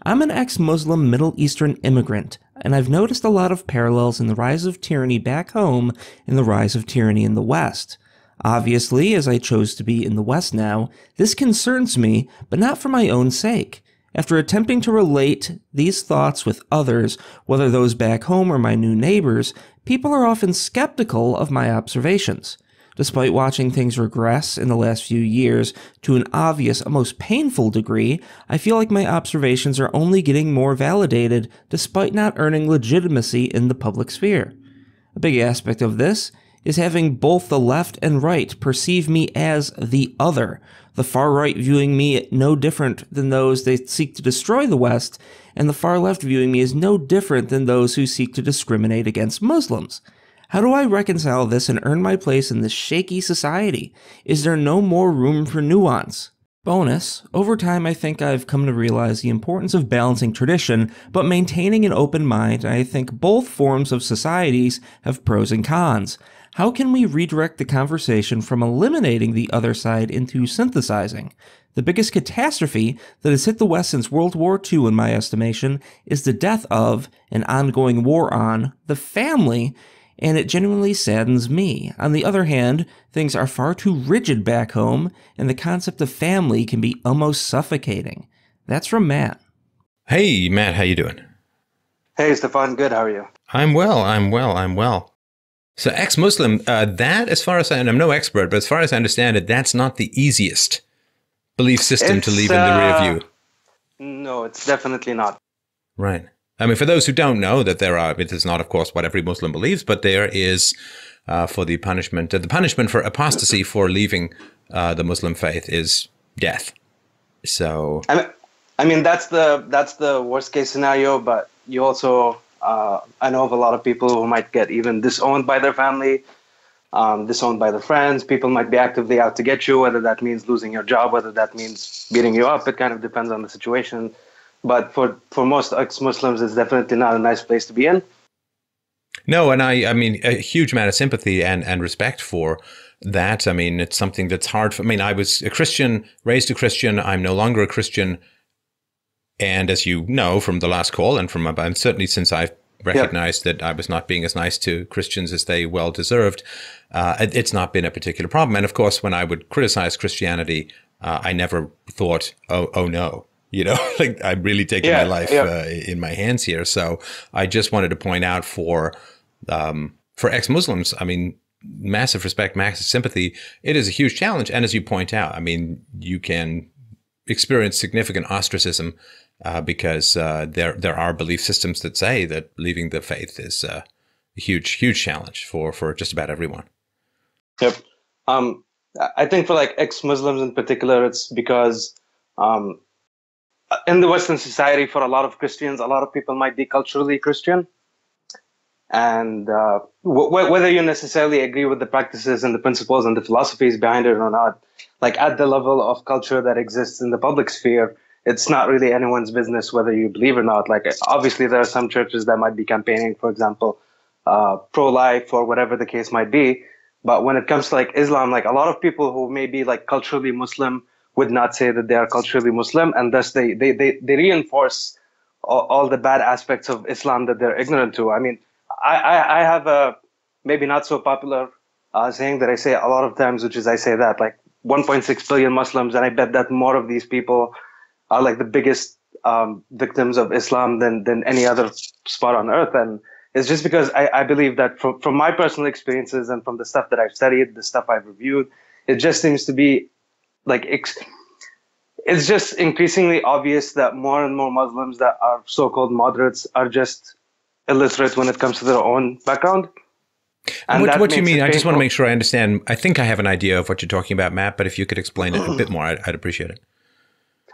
I'm an ex-Muslim Middle Eastern immigrant, and I've noticed a lot of parallels in the rise of tyranny back home and the rise of tyranny in the West. Obviously, as I chose to be in the West now, this concerns me, but not for my own sake. After attempting to relate these thoughts with others, whether those back home or my new neighbors, people are often skeptical of my observations. Despite watching things regress in the last few years to an obvious, almost painful degree, I feel like my observations are only getting more validated despite not earning legitimacy in the public sphere. A big aspect of this is having both the left and right perceive me as the other, the far right viewing me no different than those that seek to destroy the West, and the far left viewing me as no different than those who seek to discriminate against Muslims. How do I reconcile this and earn my place in this shaky society? Is there no more room for nuance? Bonus, over time I think I've come to realize the importance of balancing tradition, but maintaining an open mind, and I think both forms of societies have pros and cons. How can we redirect the conversation from eliminating the other side into synthesizing? The biggest catastrophe that has hit the West since World War II, in my estimation, is the death of, and ongoing war on, the family, and it genuinely saddens me. On the other hand, things are far too rigid back home, and the concept of family can be almost suffocating. That's from Matt. Hey, Matt, how you doing? Hey, Stefan, good. How are you? I'm well. So ex-Muslim, that, as far as I'm no expert, but as far as I understand it, that's not the easiest belief system to leave in the rear view. No, it's definitely not. Right. I mean, for those who don't know, that it is not, of course, what every Muslim believes, but there is for the punishment for apostasy for leaving the Muslim faith is death. So, I mean, that's the worst case scenario. But you also, I know of a lot of people who might get even disowned by their family, disowned by their friends. People might be actively out to get you, whether that means losing your job, whether that means beating you up. It kind of depends on the situation. But for most ex-Muslims, it's definitely not a nice place to be in. No, and I mean, a huge amount of sympathy and respect for that. I mean, it's something that's hard for, I mean, I was a Christian, raised a Christian. I'm no longer a Christian. And as you know from the last call and certainly since I've recognized that I was not being as nice to Christians as they well deserved, it's not been a particular problem. And of course, when I would criticize Christianity, I never thought, oh no. You know, like I'm really taking my life in my hands here. So I just wanted to point out for ex-Muslims, I mean, massive respect, massive sympathy. It is a huge challenge. And as you point out, I mean, you can experience significant ostracism because there are belief systems that say that leaving the faith is a huge challenge for just about everyone. Yep. I think for like ex-Muslims in particular, it's because in the Western society, for a lot of Christians, a lot of people might be culturally Christian. And whether you necessarily agree with the practices and the principles and the philosophies behind it or not, like at the level of culture that exists in the public sphere, it's not really anyone's business whether you believe or not. Like, obviously, there are some churches that might be campaigning, for example, pro-life or whatever the case might be. But when it comes to like Islam, like a lot of people who may be like culturally Muslim would not say that they are culturally Muslim, and thus they reinforce all the bad aspects of Islam that they're ignorant to. I mean, I have a maybe not so popular saying that I say a lot of times, which is I say that like 1.6 billion Muslims, and I bet that more of these people are like the biggest victims of Islam than any other spot on earth. And it's just because I believe that from my personal experiences and from the stuff that I've studied, the stuff I've reviewed, it just seems to be like it's just increasingly obvious that more and more Muslims that are so-called moderates are just illiterate when it comes to their own background. And what do you mean? I just want to make sure I understand. I think I have an idea of what you're talking about, Matt, but if you could explain it a bit more, I'd appreciate it.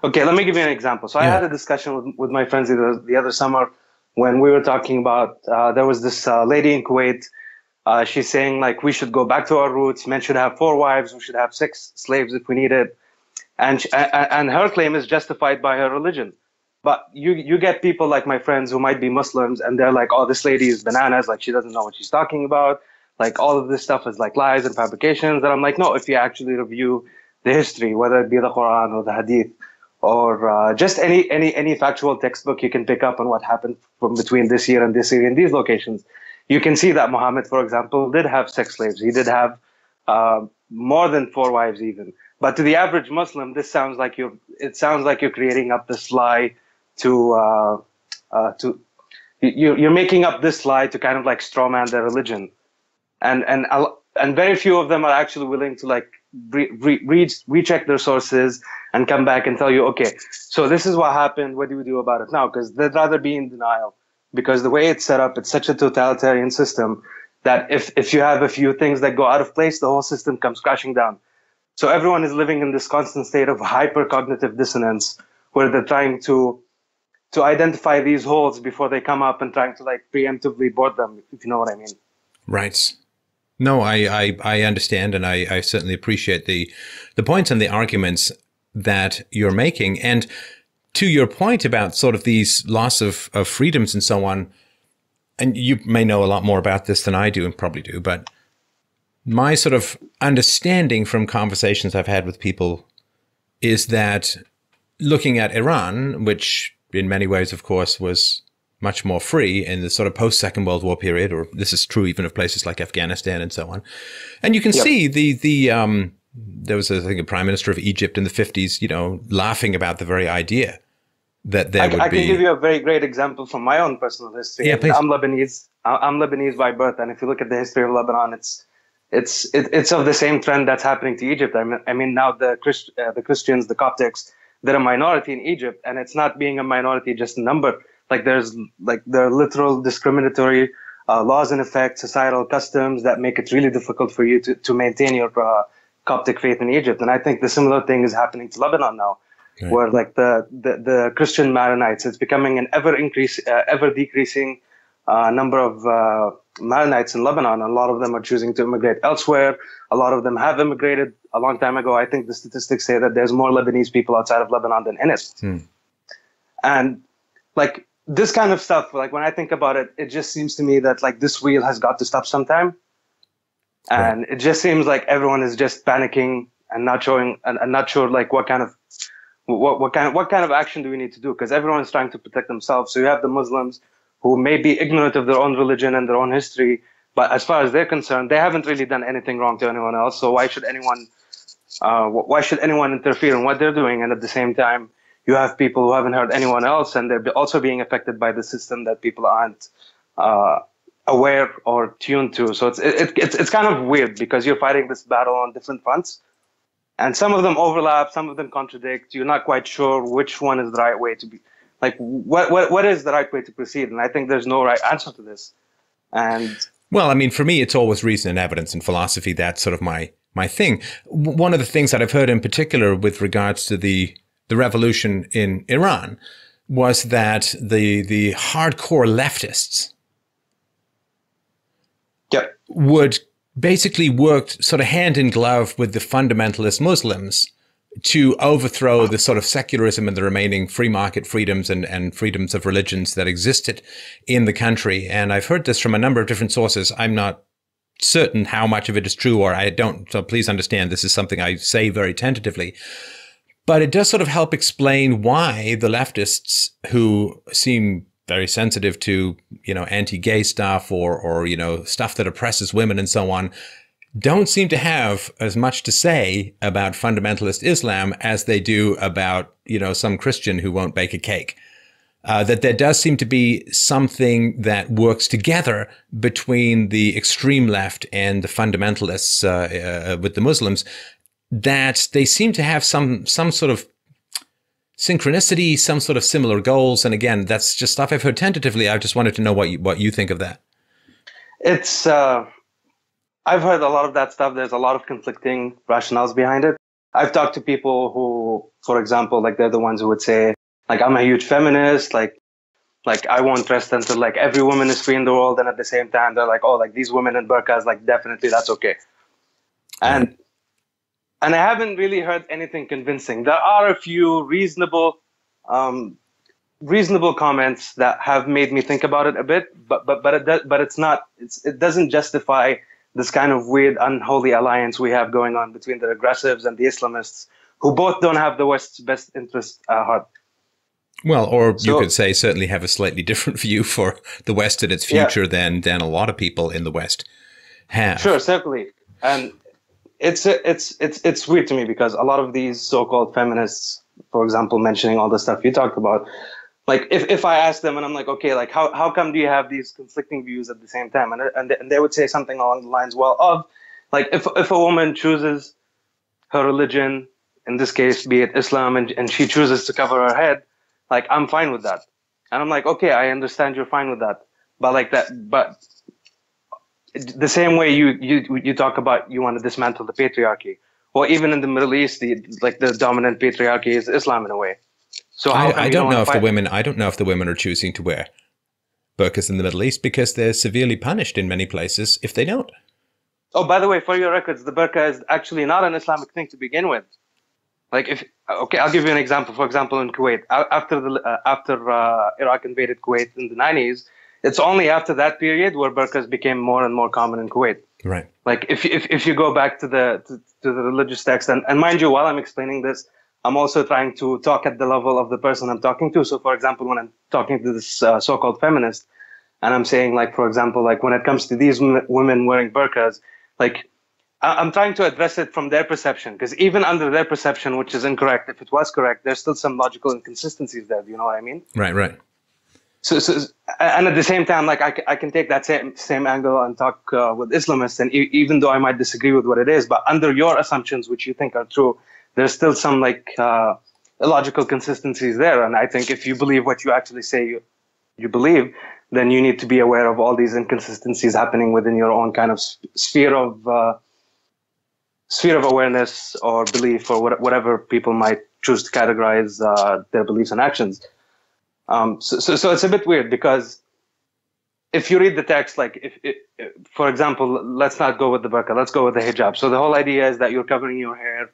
Okay, let me give you an example. So I had a discussion with my friends the other summer when we were talking about, there was this lady in Kuwait. She's saying like, we should go back to our roots. Men should have 4 wives. We should have 6 slaves if we need it. And her claim is justified by her religion. But you get people like my friends who might be Muslims, and they're like, oh, this lady is bananas. Like, she doesn't know what she's talking about. Like, all of this stuff is like lies and fabrications. And I'm like, no, if you actually review the history, whether it be the Quran or the Hadith or just any factual textbook you can pick up on what happened from between this year and this year in these locations, you can see that Muhammad, for example, did have sex slaves. He did have more than 4 wives even. But to the average Muslim, this sounds like it sounds like you're creating up this lie you're making up this lie to kind of like strawman their religion, and very few of them are actually willing to like recheck their sources and come back and tell you, okay, so this is what happened. What do we do about it now? Because they'd rather be in denial, because the way it's set up, it's such a totalitarian system that if you have a few things that go out of place, the whole system comes crashing down. So everyone is living in this constant state of hypercognitive dissonance, where they're trying to identify these holes before they come up and trying to like preemptively board them, if you know what I mean. Right. No, I understand, and I certainly appreciate the points and the arguments that you're making. And to your point about sort of these loss of freedoms and so on, and you may know a lot more about this than I do and probably do, but my sort of understanding from conversations I've had with people is that looking at Iran, which in many ways, of course, was much more free in the sort of post-Second World War period, or this is true even of places like Afghanistan and so on. And you can see there was, I think, a prime minister of Egypt in the 50s, you know, laughing about the very idea that there would be. I can give you a very great example from my own personal history. Yeah, please. I'm Lebanese. I'm Lebanese by birth, and if you look at the history of Lebanon, it's of the same trend that's happening to Egypt. I mean now the Christians, the Coptics, they're a minority in Egypt, and it's not being a minority just a number. Like there are literal discriminatory laws in effect, societal customs that make it really difficult for you to maintain your Coptic faith in Egypt. And I think the similar thing is happening to Lebanon now, okay, where like the Christian Maronites, it's becoming an ever decreasing number of Maronites in Lebanon. A lot of them are choosing to immigrate elsewhere. A lot of them have immigrated a long time ago. I think the statistics say that there's more Lebanese people outside of Lebanon than in it. And like this kind of stuff, like when I think about it, it just seems to me that like this wheel has got to stop sometime. And right, it just seems like everyone is just panicking and not showing and not sure like what kind of action do we need to do, because everyone's trying to protect themselves. So you have the Muslims who may be ignorant of their own religion and their own history, but as far as they're concerned, they haven't really done anything wrong to anyone else. So why should anyone interfere in what they're doing? And at the same time, you have people who haven't heard anyone else, and they're also being affected by the system that people aren't aware or tuned to. So it's kind of weird, because you're fighting this battle on different fronts, and some of them overlap, some of them contradict. You're not quite sure which one is the right way to be. Like, what is the right way to proceed? And I think there's no right answer to this. And well, I mean, for me, it's always reason and evidence and philosophy. That's sort of my thing. One of the things that I've heard in particular with regards to the revolution in Iran was that the hardcore leftists would basically work sort of hand in glove with the fundamentalist Muslims to overthrow the sort of secularism and the remaining free market freedoms and freedoms of religions that existed in the country. And I've heard this from a number of different sources. I'm not certain how much of it is true, or I don't. So please understand, this is something I say very tentatively. But it does sort of help explain why the leftists, who seem very sensitive to, you know, anti-gay stuff or, you know, stuff that oppresses women and so on, don't seem to have as much to say about fundamentalist Islam as they do about, you know, some Christian who won't bake a cake. That there does seem to be something that works together between the extreme left and the fundamentalists with the Muslims, that they seem to have some sort of synchronicity, some sort of similar goals. And again, that's just stuff I've heard tentatively. I just wanted to know what you think of that. It's I've heard a lot of that stuff. There's a lot of conflicting rationales behind it. I've talked to people who, for example, like they're the ones who would say, like, I'm a huge feminist, like I won't rest until like every woman is free in the world. And at the same time, they're like, oh, like these women in burqas, like definitely that's okay. And I haven't really heard anything convincing. There are a few reasonable comments that have made me think about it a bit, but it doesn't justify this kind of weird, unholy alliance we have going on between the regressives and the Islamists, who both don't have the West's best interest at heart. Well, or you could say certainly have a slightly different view for the West and its future than a lot of people in the West have. Sure, certainly. And it's weird to me because a lot of these so-called feminists, for example, mentioning all the stuff you talked about, like if I ask them and I'm like, okay, like how come do you have these conflicting views at the same time? And they would say something along the lines, well, of like if a woman chooses her religion, in this case, be it Islam, and she chooses to cover her head, like I'm fine with that. And I'm like, okay, I understand you're fine with that. But the same way you talk about you want to dismantle the patriarchy. Well, even in the Middle East, the dominant patriarchy is Islam in a way. So I don't know if the women are choosing to wear burqas in the Middle East because they're severely punished in many places if they don't. Oh, by the way, for your records, the burqa is actually not an Islamic thing to begin with. Like I'll give you an example. For example, in Kuwait, after Iraq invaded Kuwait in the 90s, it's only after that period where burqas became more and more common in Kuwait. Right. Like if you go back to the religious text, and mind you, while I'm explaining this, I'm also trying to talk at the level of the person I'm talking to. So, for example, when I'm talking to this so-called feminist, and I'm saying, like, for example, like when it comes to these women wearing burqas, like I'm trying to address it from their perception, because even under their perception, which is incorrect, if it was correct, there's still some logical inconsistencies there. Do you know what I mean? Right. So and at the same time, like I can take that same angle and talk with Islamists, and even though I might disagree with what it is, but under your assumptions, which you think are true, there's still some illogical consistencies there. And I think if you believe what you actually say you believe, then you need to be aware of all these inconsistencies happening within your own kind of sphere of awareness or belief, or whatever people might choose to categorize their beliefs and actions. So it's a bit weird because if you read the text, like for example, let's not go with the burqa, let's go with the hijab. So the whole idea is that you're covering your hair,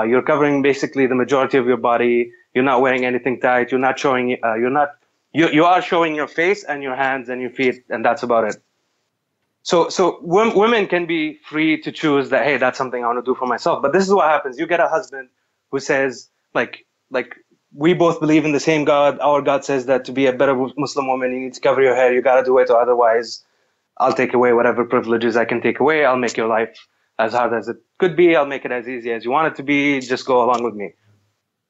you're covering basically the majority of your body. You're not wearing anything tight. You're not showing. You are showing your face and your hands and your feet, and that's about it. So women can be free to choose that. Hey, that's something I want to do for myself. But this is what happens. You get a husband who says like we both believe in the same God. Our God says that to be a better Muslim woman, you need to cover your hair. You got to do it, or otherwise, I'll take away whatever privileges I can take away. I'll make your life as hard as it could be. I'll make it as easy as you want it to be. Just go along with me.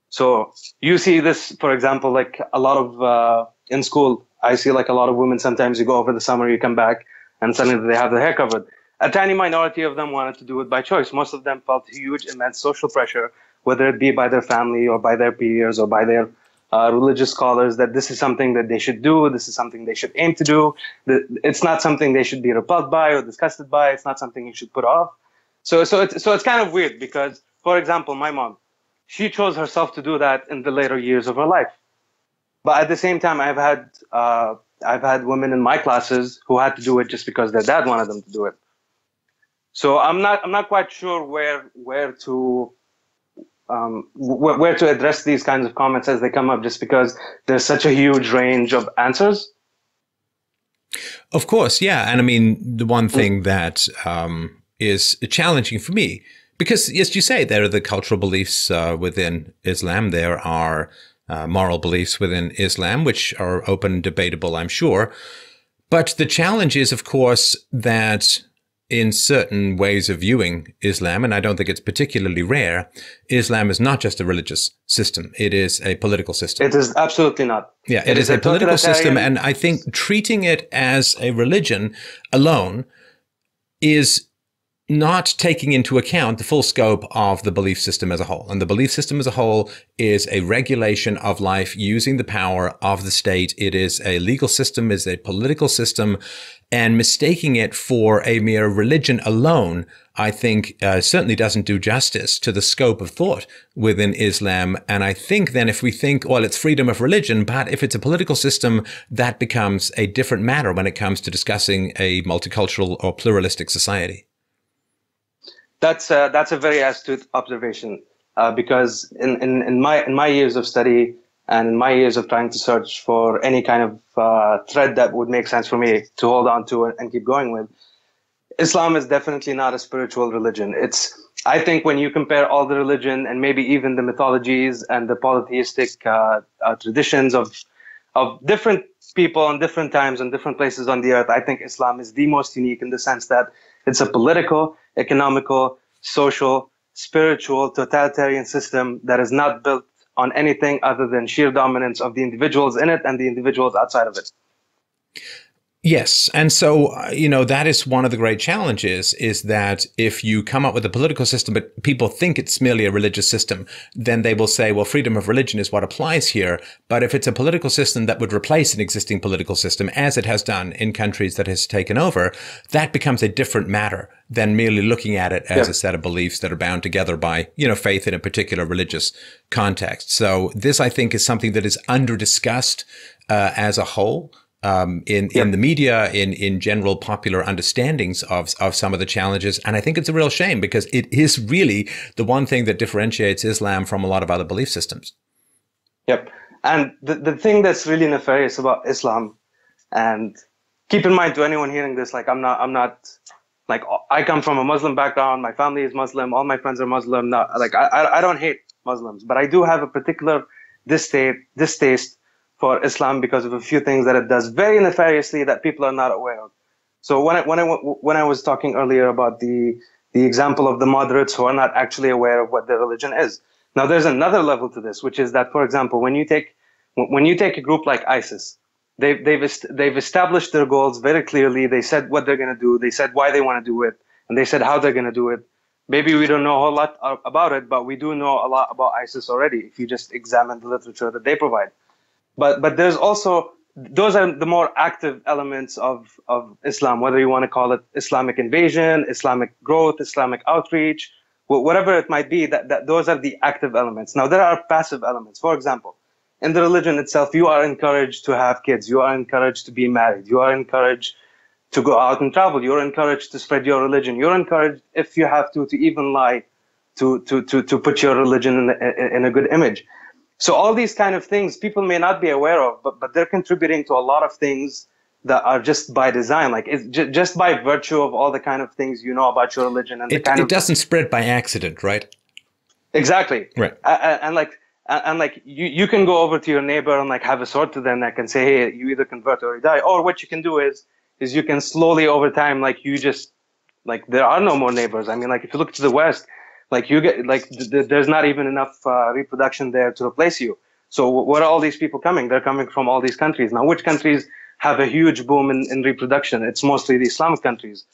So you see this, for example, like a lot of in school. I see like a lot of women. Sometimes you go over the summer, you come back, and suddenly they have their hair covered. A tiny minority of them wanted to do it by choice. Most of them felt huge, immense social pressure, whether it be by their family or by their peers or by their religious scholars, that this is something that they should do. This is something they should aim to do. It's not something they should be repelled by or disgusted by. It's not something you should put off. So it's kind of weird because, for example, my mom, she chose herself to do that in the later years of her life. But at the same time, I've had women in my classes who had to do it just because their dad wanted them to do it. So I'm not quite sure where to address these kinds of comments as they come up, just because there's such a huge range of answers. Of course, yeah. And I mean, the one thing that is challenging for me, because as you say, there are the cultural beliefs within Islam. There are moral beliefs within Islam, which are open and debatable, I'm sure. But the challenge is, of course, that in certain ways of viewing Islam, and I don't think it's particularly rare, Islam is not just a religious system. It is a political system. It is absolutely not. Yeah, it is a political system. And I think treating it as a religion alone is not taking into account the full scope of the belief system as a whole. And the belief system as a whole is a regulation of life using the power of the state. It is a legal system, is a political system, and mistaking it for a mere religion alone, I think certainly doesn't do justice to the scope of thought within Islam. And I think then if we think, well, it's freedom of religion, but if it's a political system, that becomes a different matter when it comes to discussing a multicultural or pluralistic society. That's a very astute observation, because in my years of study and in my years of trying to search for any kind of thread that would make sense for me to hold on to and keep going with, Islam is definitely not a spiritual religion. I think when you compare all the religion and maybe even the mythologies and the polytheistic traditions of different people on different times and different places on the earth, I think Islam is the most unique in the sense that it's a political, economical, social, spiritual, totalitarian system that is not built on anything other than sheer dominance of the individuals in it and the individuals outside of it. Yes. And so, that is one of the great challenges, is that if you come up with a political system, but people think it's merely a religious system, then they will say, well, freedom of religion is what applies here. But if it's a political system that would replace an existing political system, as it has done in countries that has taken over, that becomes a different matter than merely looking at it as a set of beliefs that are bound together by, faith in a particular religious context. So this, I think, is something that is under-discussed as a whole. In the media, in general popular understandings of some of the challenges. And I think it's a real shame, because it is really the one thing that differentiates Islam from a lot of other belief systems. Yep. And the thing that's really nefarious about Islam, and keep in mind to anyone hearing this, like I'm not like, I come from a Muslim background, my family is Muslim, all my friends are Muslim. I don't hate Muslims, but I do have a particular distaste for Islam because of a few things that it does very nefariously that people are not aware of. So when I was talking earlier about the example of the moderates who are not actually aware of what their religion is. Now there's another level to this, which is that, for example, when you take a group like ISIS, they've established their goals very clearly. They said what they're going to do. They said why they want to do it, and they said how they're going to do it. Maybe we don't know a whole lot about it, but we do know a lot about ISIS already if you just examine the literature that they provide. But there's also, those are the more active elements of Islam, whether you want to call it Islamic invasion, Islamic growth, Islamic outreach, whatever it might be, that those are the active elements. Now, there are passive elements. For example, in the religion itself, you are encouraged to have kids. You are encouraged to be married. You are encouraged to go out and travel. You're encouraged to spread your religion. You're encouraged, if you have to even lie, to put your religion in a good image. So all these kind of things people may not be aware of, but they're contributing to a lot of things that are just by design, like it's just by virtue of all the kind of things you know about your religion, and it doesn't spread by accident, right? Exactly. Right. And you can go over to your neighbor and like have a sword to their neck and say, hey, you either convert or you die. Or what you can do is you can slowly over time, like you just, like there are no more neighbors. I mean, like if you look to the West, like you get, like there's not even enough reproduction there to replace you. So where are all these people coming? They're coming from all these countries. Now, which countries have a huge boom in reproduction? It's mostly the Islamic countries.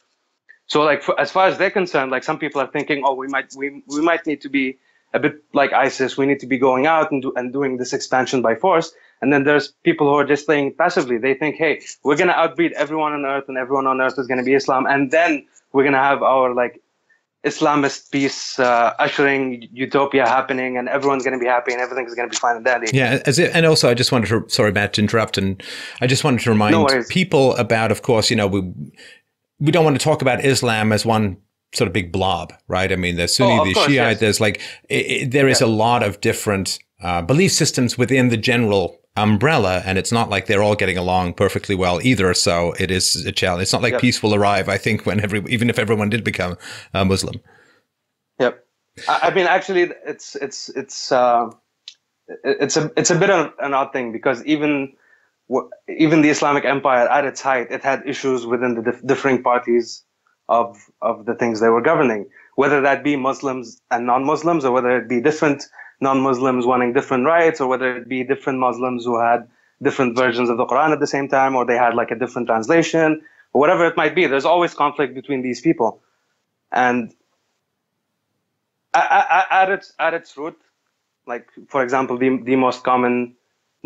So like as far as they're concerned, like some people are thinking, oh, we might need to be a bit like ISIS. We need to be going out and doing this expansion by force. And then there's people who are just playing passively. They think, hey, we're going to outbreed everyone on earth, and everyone on earth is going to be Islam. And then we're going to have our like Islamist peace ushering utopia happening, and everyone's going to be happy and everything's going to be fine and dandy. Yeah, and also I just wanted to, sorry Matt to interrupt, and I just wanted to remind people about, of course, we don't want to talk about Islam as one sort of big blob, right? I mean, there's Sunni, there's Shiite, yes. There's like, there is a lot of different belief systems within the general umbrella, and it's not like they're all getting along perfectly well either. So it is a challenge. It's not like peace will arrive, I think, when even if everyone did become Muslim. Yep. I mean, actually, it's a bit of an odd thing, because even the Islamic Empire at its height, it had issues within the differing parties of the things they were governing, whether that be Muslims and non-Muslims, or whether it be different non-Muslims wanting different rights, or whether it be different Muslims who had different versions of the Quran at the same time, or they had like a different translation, or whatever it might be. There's always conflict between these people. And at its root, like, for example, the most common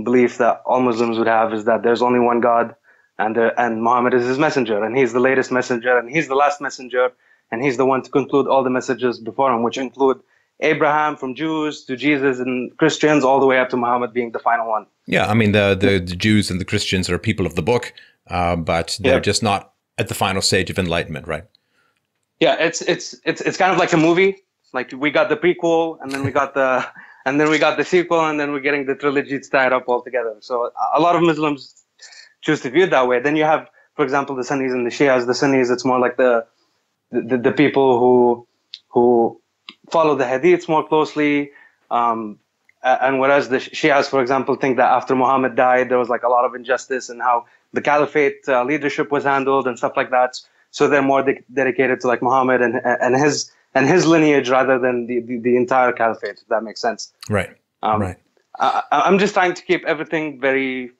belief that all Muslims would have is that there's only one God, and Muhammad is his messenger, and he's the latest messenger, and he's the last messenger, and he's the one to conclude all the messages before him, which include Abraham from Jews to Jesus and Christians, all the way up to Muhammad being the final one. Yeah, I mean, the Jews and the Christians are people of the book, but they're just not at the final stage of enlightenment, right? Yeah, it's kind of like a movie. Like we got the prequel, and then we got the sequel, and then we're getting the trilogy tied up all together. So a lot of Muslims choose to view it that way. Then you have, for example, the Sunnis and the Shias. The Sunnis, it's more like the the people who follow the hadiths more closely. And whereas the Shias, for example, think that after Muhammad died, there was like a lot of injustice and how the caliphate leadership was handled and stuff like that. So they're more dedicated to like Muhammad and his lineage rather than the entire caliphate, if that makes sense. Right. Right. I'm just trying to keep everything very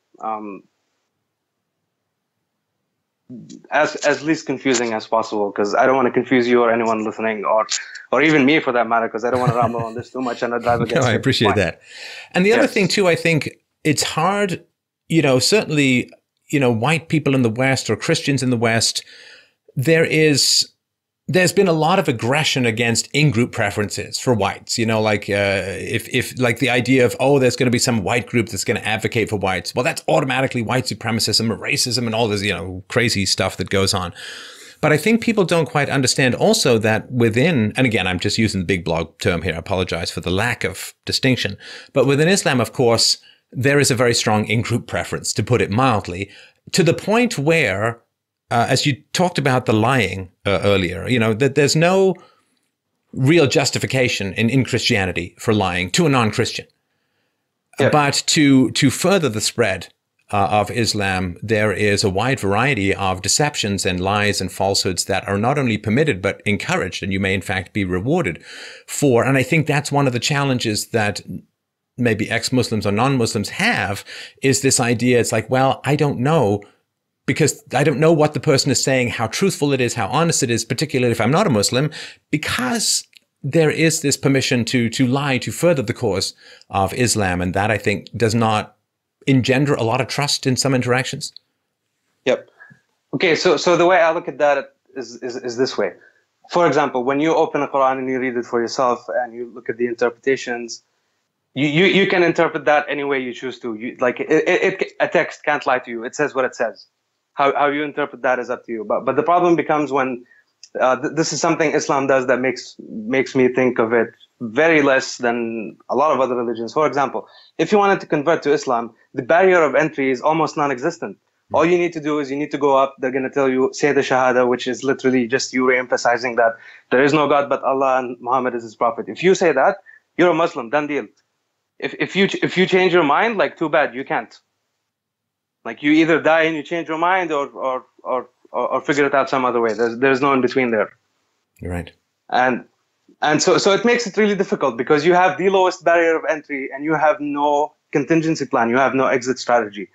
as least confusing as possible, because I don't want to confuse you or anyone listening, or even me for that matter, because I don't want to ramble on this too much and I'd rather get I appreciate that. And the other thing too, I think it's hard, certainly, white people in the West or Christians in the West, there's been a lot of aggression against in-group preferences for whites, if like the idea of, there's going to be some white group that's going to advocate for whites. Well, that's automatically white supremacism or racism and all this, crazy stuff that goes on. But I think people don't quite understand also that within, and again, I'm just using the big blog term here, I apologize for the lack of distinction, but within Islam, of course, there is a very strong in-group preference, to put it mildly, to the point where, as you talked about the lying earlier, that there's no real justification in Christianity for lying to a non-Christian. Yep. But to further the spread of Islam, there is a wide variety of deceptions and lies and falsehoods that are not only permitted, but encouraged, and you may in fact be rewarded for. And I think that's one of the challenges that maybe ex-Muslims or non-Muslims have, is this idea. It's like, well, I don't know, because I don't know what the person is saying, how truthful it is, how honest it is, particularly if I'm not a Muslim, because there is this permission to lie, to further the cause of Islam. And that, I think, does not engender a lot of trust in some interactions. Yep. Okay, so the way I look at that is this way. For example, when you open a Quran and you read it for yourself and you look at the interpretations, you can interpret that any way you choose to. A text can't lie to you. It says what it says. How you interpret that is up to you. But the problem becomes when this is something Islam does that makes me think of it very less than a lot of other religions. For example, if you wanted to convert to Islam, the barrier of entry is almost non-existent. All you need to do is you need to go up. They're going to tell you, say the Shahada, which is literally just you re-emphasizing that there is no God but Allah and Muhammad is his prophet. If you say that, you're a Muslim, done deal. If you change your mind, like, too bad, you can't. Like, you either die and you change your mind or figure it out some other way. There's no in between there. You're right. And so it makes it really difficult because you have the lowest barrier of entry and you have no contingency plan. You have no exit strategy.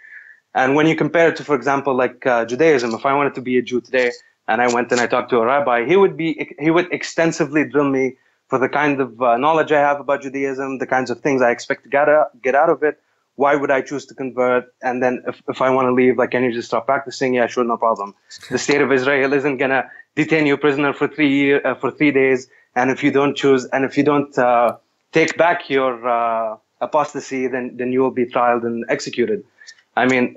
And when you compare it to, for example, like Judaism, if I wanted to be a Jew today and I went and I talked to a rabbi, he would extensively drill me for the kind of knowledge I have about Judaism, the kinds of things I expect to get out of it. Why would I choose to convert? And then if I want to leave, like, can you just stop practicing? Yeah, sure, no problem. The state of Israel isn't going to detain you prisoner for 3 days. And if you don't take back your apostasy, then you will be trialed and executed. I mean,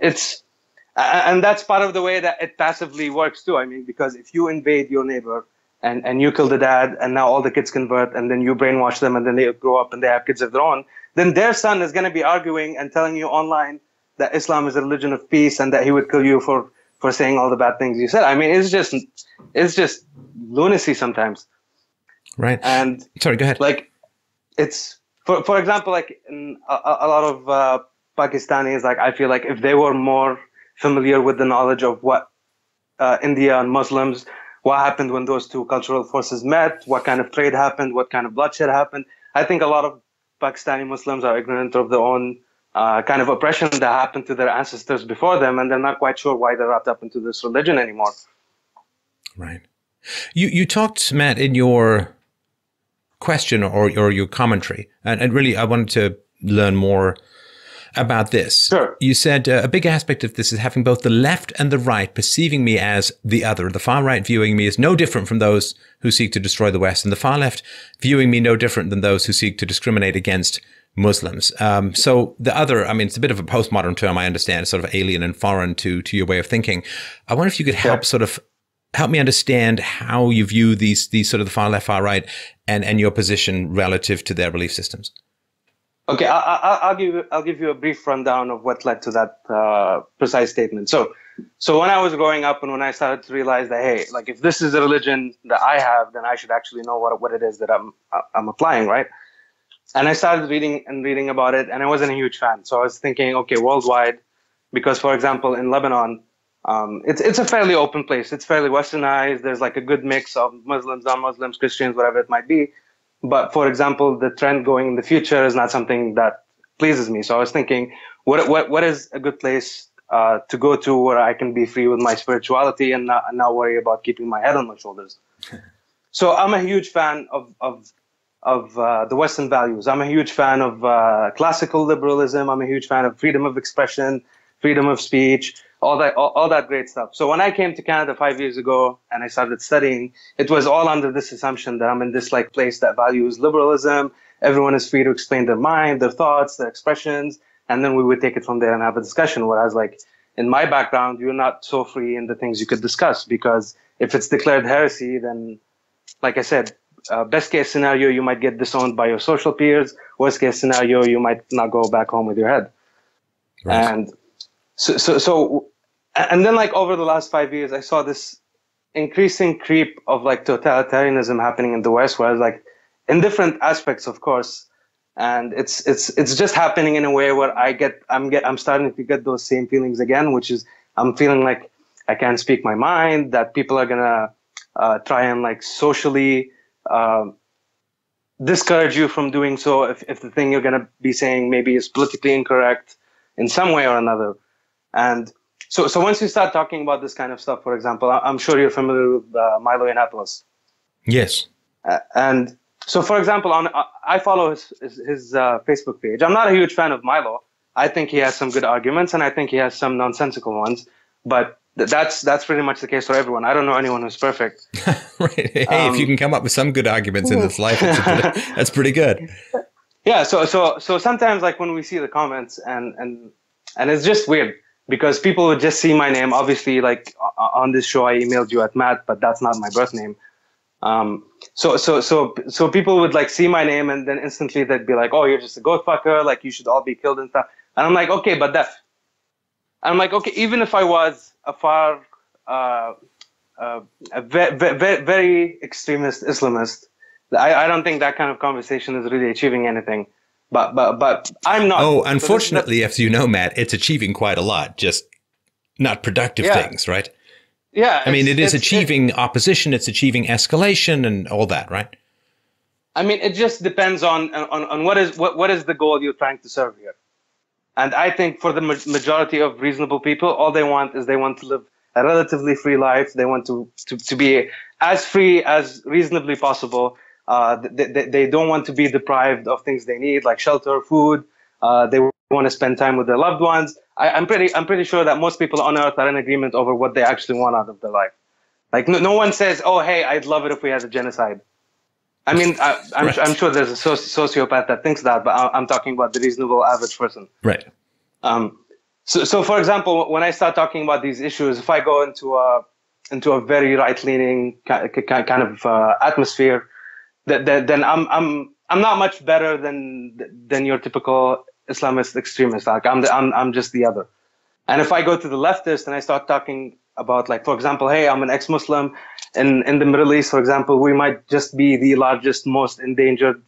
and that's part of the way that it passively works too. I mean, because if you invade your neighbor and you kill the dad and now all the kids convert and then you brainwash them and then they grow up and they have kids of their own, then their son is going to be arguing and telling you online that Islam is a religion of peace and that he would kill you for saying all the bad things you said. I mean, it's just lunacy sometimes. Right. And sorry, go ahead. Like, it's for example, like in a lot of Pakistanis, like, I feel like if they were more familiar with the knowledge of what India and Muslims, what happened when those two cultural forces met, what kind of trade happened, what kind of bloodshed happened, I think a lot of Pakistani Muslims are ignorant of their own kind of oppression that happened to their ancestors before them, and they're not quite sure why they're wrapped up into this religion anymore. Right. You talked, Matt, in your question or your commentary, and really I wanted to learn more about this. Sure. You said a big aspect of this is having both the left and the right perceiving me as the other. The far right viewing me as no different from those who seek to destroy the West, and the far left viewing me no different than those who seek to discriminate against Muslims. So the other, I mean, it's a bit of a postmodern term, I understand. It's sort of alien and foreign to your way of thinking. I wonder if you could help me understand how you view these sort of the far left, far right, and your position relative to their belief systems. Okay, I'll give you a brief rundown of what led to that precise statement. So So when I was growing up and when I started to realize that, hey, like if this is a religion that I have, then I should actually know what it is that I'm applying, right? And I started reading about it, and I wasn't a huge fan. So I was thinking, okay, worldwide, because for example, in Lebanon, it's a fairly open place. It's fairly westernized. There's like a good mix of Muslims, non-Muslims, Christians, whatever it might be. But for example, the trend going in the future is not something that pleases me. So I was thinking, what is a good place to go to where I can be free with my spirituality and not worry about keeping my head on my shoulders? So I'm a huge fan of the Western values. I'm a huge fan of classical liberalism. I'm a huge fan of freedom of expression, freedom of speech, all that great stuff. So when I came to Canada 5 years ago and I started studying, it was all under this assumption that I'm in this like place that values liberalism. Everyone is free to explain their mind, their thoughts, their expressions, and then we would take it from there and have a discussion. Whereas like in my background, you're not so free in the things you could discuss, because if it's declared heresy, then like I said, best case scenario, you might get disowned by your social peers. Worst case scenario, you might not go back home with your head. Right. And and then like over the last 5 years, I saw this increasing creep of like totalitarianism happening in the West, whereas like in different aspects, of course, and it's just happening in a way where I'm starting to get those same feelings again, which is I'm feeling like I can't speak my mind, that people are gonna try and like socially discourage you from doing so if the thing you're going to be saying maybe is politically incorrect in some way or another. And so once you start talking about this kind of stuff, for example, I'm sure you're familiar with Milo Yiannopoulos. Yes. And so, for example, I follow his Facebook page. I'm not a huge fan of Milo. I think he has some good arguments, and I think he has some nonsensical ones. But that's pretty much the case for everyone. I don't know anyone who's perfect. Right. Hey, if you can come up with some good arguments in this life, that's pretty good. Yeah. So sometimes, like when we see the comments, and it's just weird because people would just see my name. Obviously, like on this show, I emailed you at Matt, but that's not my birth name. So people would like see my name, and then instantly they'd be like, "Oh, you're just a goat fucker. Like you should all be killed and stuff." And I'm like, okay, even if I was a very extremist Islamist, I don't think that kind of conversation is really achieving anything. But I'm not. Oh, unfortunately, as you know, Matt, it's achieving quite a lot, just not productive things, right? Yeah. I mean, it is achieving opposition, it's achieving escalation and all that, right? I mean, it just depends on what is the goal you're trying to serve here. And I think for the majority of reasonable people, all they want to live a relatively free life. They want to be as free as reasonably possible. They don't want to be deprived of things they need, like shelter, food. They want to spend time with their loved ones. I'm pretty sure that most people on Earth are in agreement over what they actually want out of their life. Like no one says, "Oh, hey, I'd love it if we had a genocide." I mean, I'm sure there's a sociopath that thinks that, but I'm talking about the reasonable average person. Right. So for example, when I start talking about these issues, if I go into a very right-leaning kind of atmosphere, then I'm not much better than your typical Islamist extremist. Like I'm just the other. And if I go to the leftist and I start talking about, like, for example, hey, I'm an ex-Muslim in the Middle East, for example, we might just be the largest, most endangered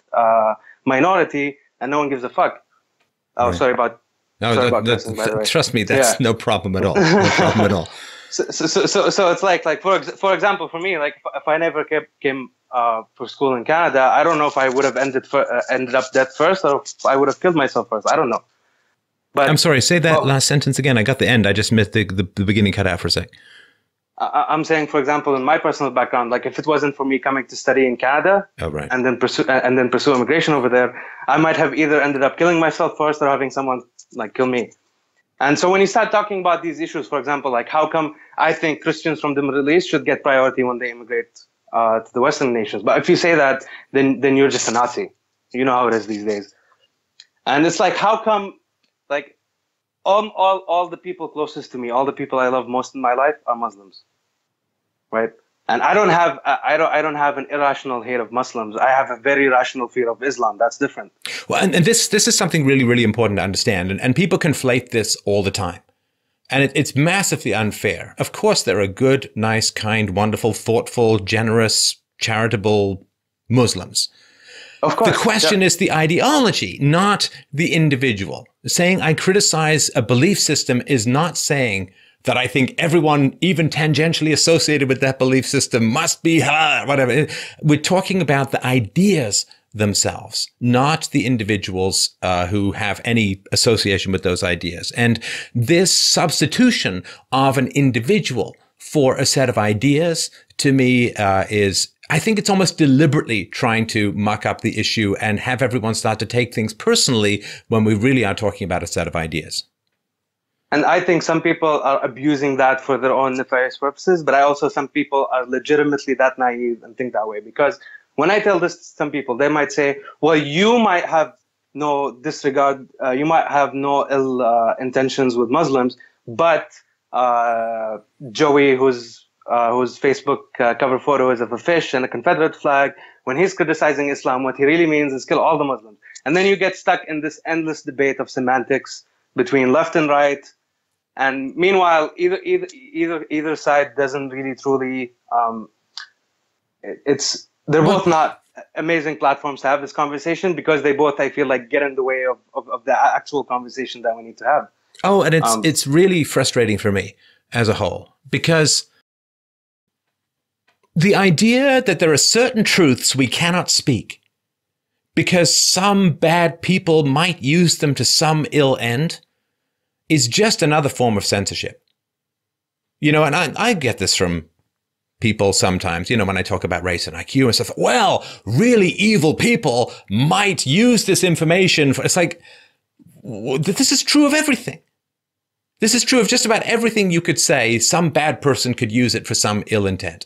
minority, and no one gives a fuck. Oh, right. Sorry about cussing, by the way. Trust me, that's no problem at all. No problem at all. So it's like for example, for me, like if I never came for school in Canada, I don't know if I would have ended up dead first, or if I would have killed myself first. I don't know. But I'm sorry, say that last sentence again. I got the end. I just missed the beginning cut out for a sec. I'm saying, for example, in my personal background, like if it wasn't for me coming to study in Canada, and then pursue immigration over there, I might have either ended up killing myself first or having someone like kill me. And so when you start talking about these issues, for example, like how come I think Christians from the Middle East should get priority when they immigrate to the Western nations? But if you say that, then you're just a Nazi. You know how it is these days. And it's like, how come, like, all the people closest to me, all the people I love most in my life are Muslims, right? And I don't have an irrational hate of Muslims. I have a very rational fear of Islam. That's different. Well, and this is something really, really important to understand. And people conflate this all the time. And it's massively unfair. Of course, there are good, nice, kind, wonderful, thoughtful, generous, charitable Muslims. Of course. The question is the ideology, not the individual. Saying I criticize a belief system is not saying that I think everyone, even tangentially associated with that belief system, must be whatever. We're talking about the ideas themselves, not the individuals who have any association with those ideas. And this substitution of an individual for a set of ideas, to me, I think it's almost deliberately trying to muck up the issue and have everyone start to take things personally when we really are talking about a set of ideas. And I think some people are abusing that for their own nefarious purposes, but some people are legitimately that naive and think that way. Because when I tell this to some people, they might say, well, you might have no disregard, you might have no ill intentions with Muslims, but Joey, whose Facebook cover photo is of a fish and a Confederate flag, when he's criticizing Islam, what he really means is kill all the Muslims. And then you get stuck in this endless debate of semantics between left and right. And meanwhile, either side doesn't really truly. They're both not amazing platforms to have this conversation because they both, I feel like, get in the way of the actual conversation that we need to have. Oh, and it's really frustrating for me as a whole because the idea that there are certain truths we cannot speak because some bad people might use them to some ill end is just another form of censorship. You know, and I get this from people sometimes, you know, when I talk about race and IQ and stuff, well, really evil people might use this information for, it's like, this is true of everything. This is true of just about everything you could say. Some bad person could use it for some ill intent.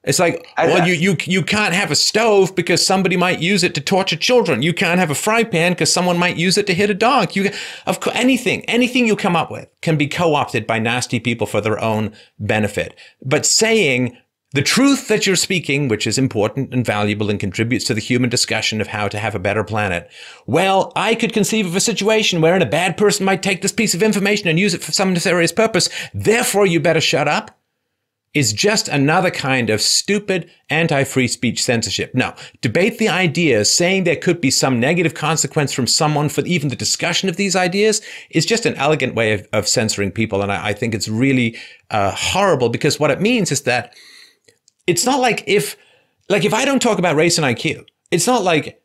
It's like, well, you can't have a stove because somebody might use it to torture children. You can't have a fry pan because someone might use it to hit a dog. Of course, anything you come up with can be co-opted by nasty people for their own benefit. But saying the truth that you're speaking, which is important and valuable and contributes to the human discussion of how to have a better planet. Well, I could conceive of a situation wherein a bad person might take this piece of information and use it for some nefarious purpose. Therefore, you better shut up. Is just another kind of stupid anti-free speech censorship. Now, debate the ideas, saying there could be some negative consequence from someone for even the discussion of these ideas is just an elegant way of censoring people. And I think it's really horrible because what it means is that it's not like if I don't talk about race and IQ, it's not like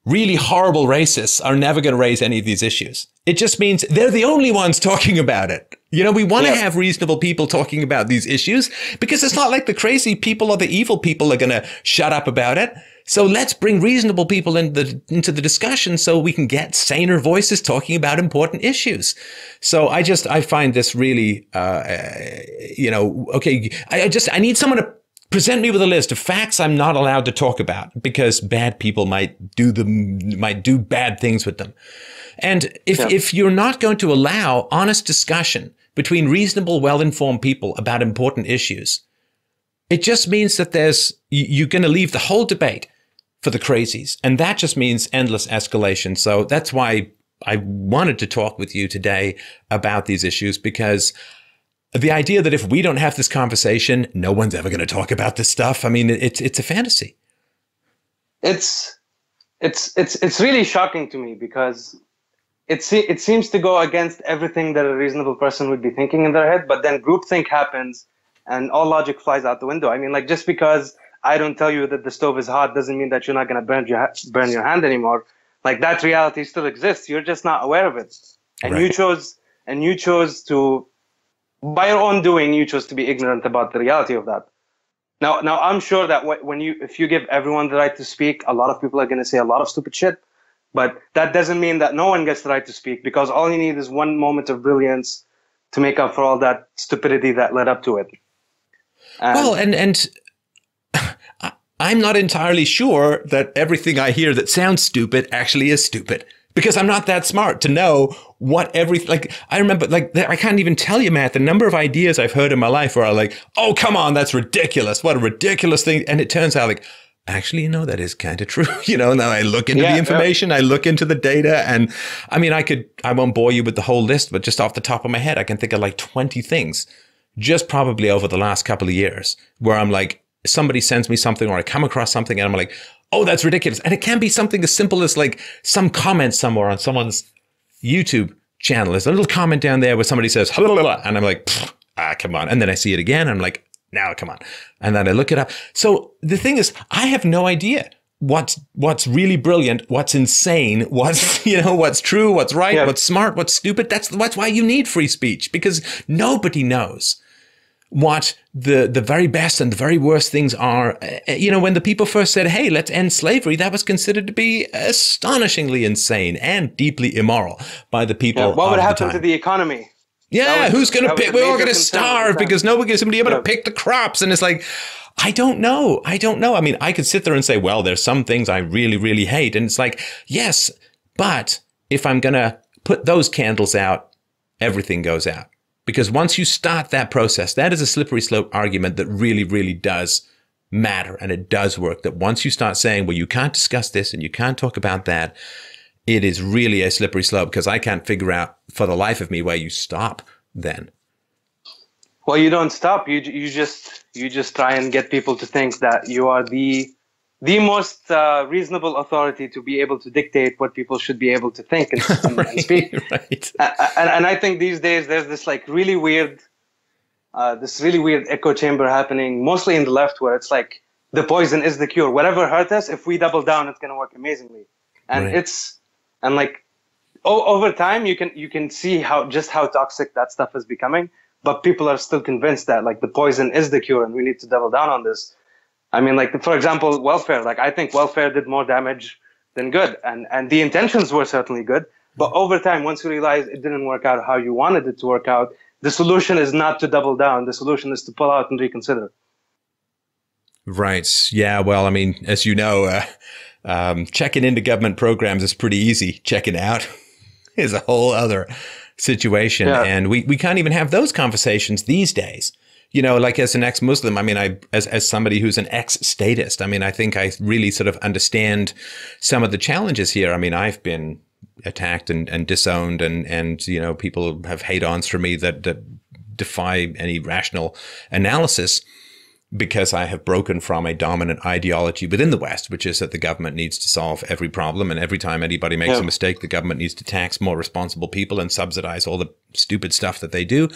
really horrible racists are never going to raise any of these issues. It just means they're the only ones talking about it. You know, we want to have reasonable people talking about these issues because it's not like the crazy people or the evil people are going to shut up about it. So let's bring reasonable people into the discussion so we can get saner voices talking about important issues. So I find this really, okay, I need someone to present me with a list of facts I'm not allowed to talk about because bad people might do bad things with them. And if you're not going to allow honest discussion between reasonable, well-informed people about important issues, it just means that you're going to leave the whole debate for the crazies. And that just means endless escalation. So that's why I wanted to talk with you today about these issues, because the idea that if we don't have this conversation, no one's ever going to talk about this stuff. I mean, it's a fantasy. It's really shocking to me because it seems to go against everything that a reasonable person would be thinking in their head. But then groupthink happens and all logic flies out the window. I mean, like, just because I don't tell you that the stove is hot doesn't mean that you're not going to burn your hand anymore. Like, that reality still exists. You're just not aware of it. And right. you chose to, by your own doing, you chose to be ignorant about the reality of that. Now I'm sure that if you give everyone the right to speak, a lot of people are going to say a lot of stupid shit. But that doesn't mean that no one gets the right to speak, because all you need is one moment of brilliance to make up for all that stupidity that led up to it. And I'm not entirely sure that everything I hear that sounds stupid actually is stupid, because I'm not that smart to know what I remember, I can't even tell you, Matt, the number of ideas I've heard in my life where I'm like, oh, come on, that's ridiculous. What a ridiculous thing. And it turns out actually, that is kind of true. Now I look into the Yeah, information, I look into the data, and I mean, I won't bore you with the whole list, but just off the top of my head, I can think of like 20 things just probably over the last couple of years where I'm like, somebody sends me something or I come across something and I'm like, oh, that's ridiculous. And it can be something as simple as like some comment somewhere on someone's YouTube channel. There's a little comment down there where somebody says, blah, blah, blah, and I'm like, come on. And then I see it again. And I'm like, now, come on. And then I look it up. So the thing is, I have no idea what's really brilliant, what's insane, what's true, what's right, what's smart, what's stupid. That's why you need free speech, because nobody knows what the very best and the very worst things are. When the people first said, hey, let's end slavery, that was considered to be astonishingly insane and deeply immoral by the people. What would happen to the economy? Yeah, who's going to pick? We're all going to starve because nobody's going to be able to pick the crops. And it's like, I don't know. I mean, I could sit there and say, well, there's some things I really, really hate. And it's like, yes, but if I'm going to put those candles out, everything goes out. Because once you start that process, that is a slippery slope argument that really, really does matter. And it does work. That once you start saying, well, you can't discuss this and you can't talk about that, it is really a slippery slope, because I can't figure out for the life of me where you stop then. Well, you don't stop. You just try and get people to think that you are the most reasonable authority to be able to dictate what people should be able to think and speak. Right. And I think these days there's this like really weird echo chamber happening, mostly in the left, where it's like the poison is the cure. Whatever hurt us, if we double down, it's going to work amazingly. And right. Over time you can see how toxic that stuff is becoming. But people are still convinced that like the poison is the cure and we need to double down on this. I mean, like, for example, welfare. Like, I think welfare did more damage than good. And the intentions were certainly good. But over time, once you realize it didn't work out how you wanted it to work out, the solution is not to double down. The solution is to pull out and reconsider. Right. Yeah. Well, I mean, as you know, checking into government programs is pretty easy. Checking out is a whole other situation. Yeah. And we can't even have those conversations these days. Like as an ex-Muslim, I mean, as somebody who's an ex-statist, I mean, I think I really sort of understand some of the challenges here. I mean, I've been attacked and disowned and people have hate-ons for me that defy any rational analysis, because I have broken from a dominant ideology within the West, which is that the government needs to solve every problem. And every time anybody makes a mistake, the government needs to tax more responsible people and subsidize all the stupid stuff that they do.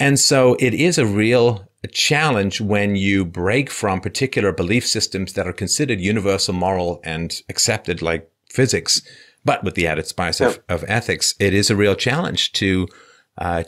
And so it is a real challenge when you break from particular belief systems that are considered universal, moral, and accepted, like physics, but with the added spice of ethics. It is a real challenge to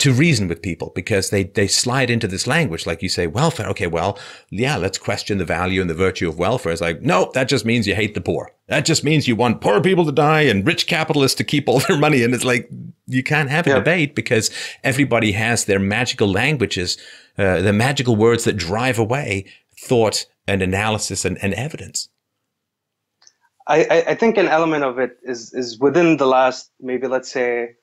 reason with people, because they slide into this language. Like you say, welfare. Okay, well, yeah, let's question the value and the virtue of welfare. It's like, no, that just means you hate the poor. That just means you want poor people to die and rich capitalists to keep all their money. And it's like, you can't have a debate, because everybody has their magical languages, the magical words that drive away thought and analysis and evidence. I think an element of it is within the last, maybe let's say,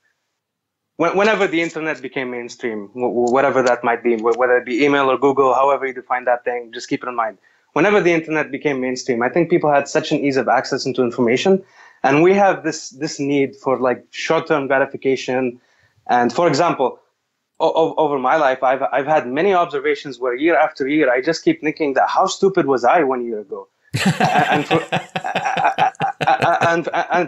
whenever the internet became mainstream, whatever that might be, whether it be email or Google, however you define that thing, just keep it in mind. Whenever the internet became mainstream, I think people had such an ease of access into information, and we have this need for like short-term gratification. And for example, over my life, I've had many observations where year after year, I just keep thinking that how stupid was I 1 year ago? and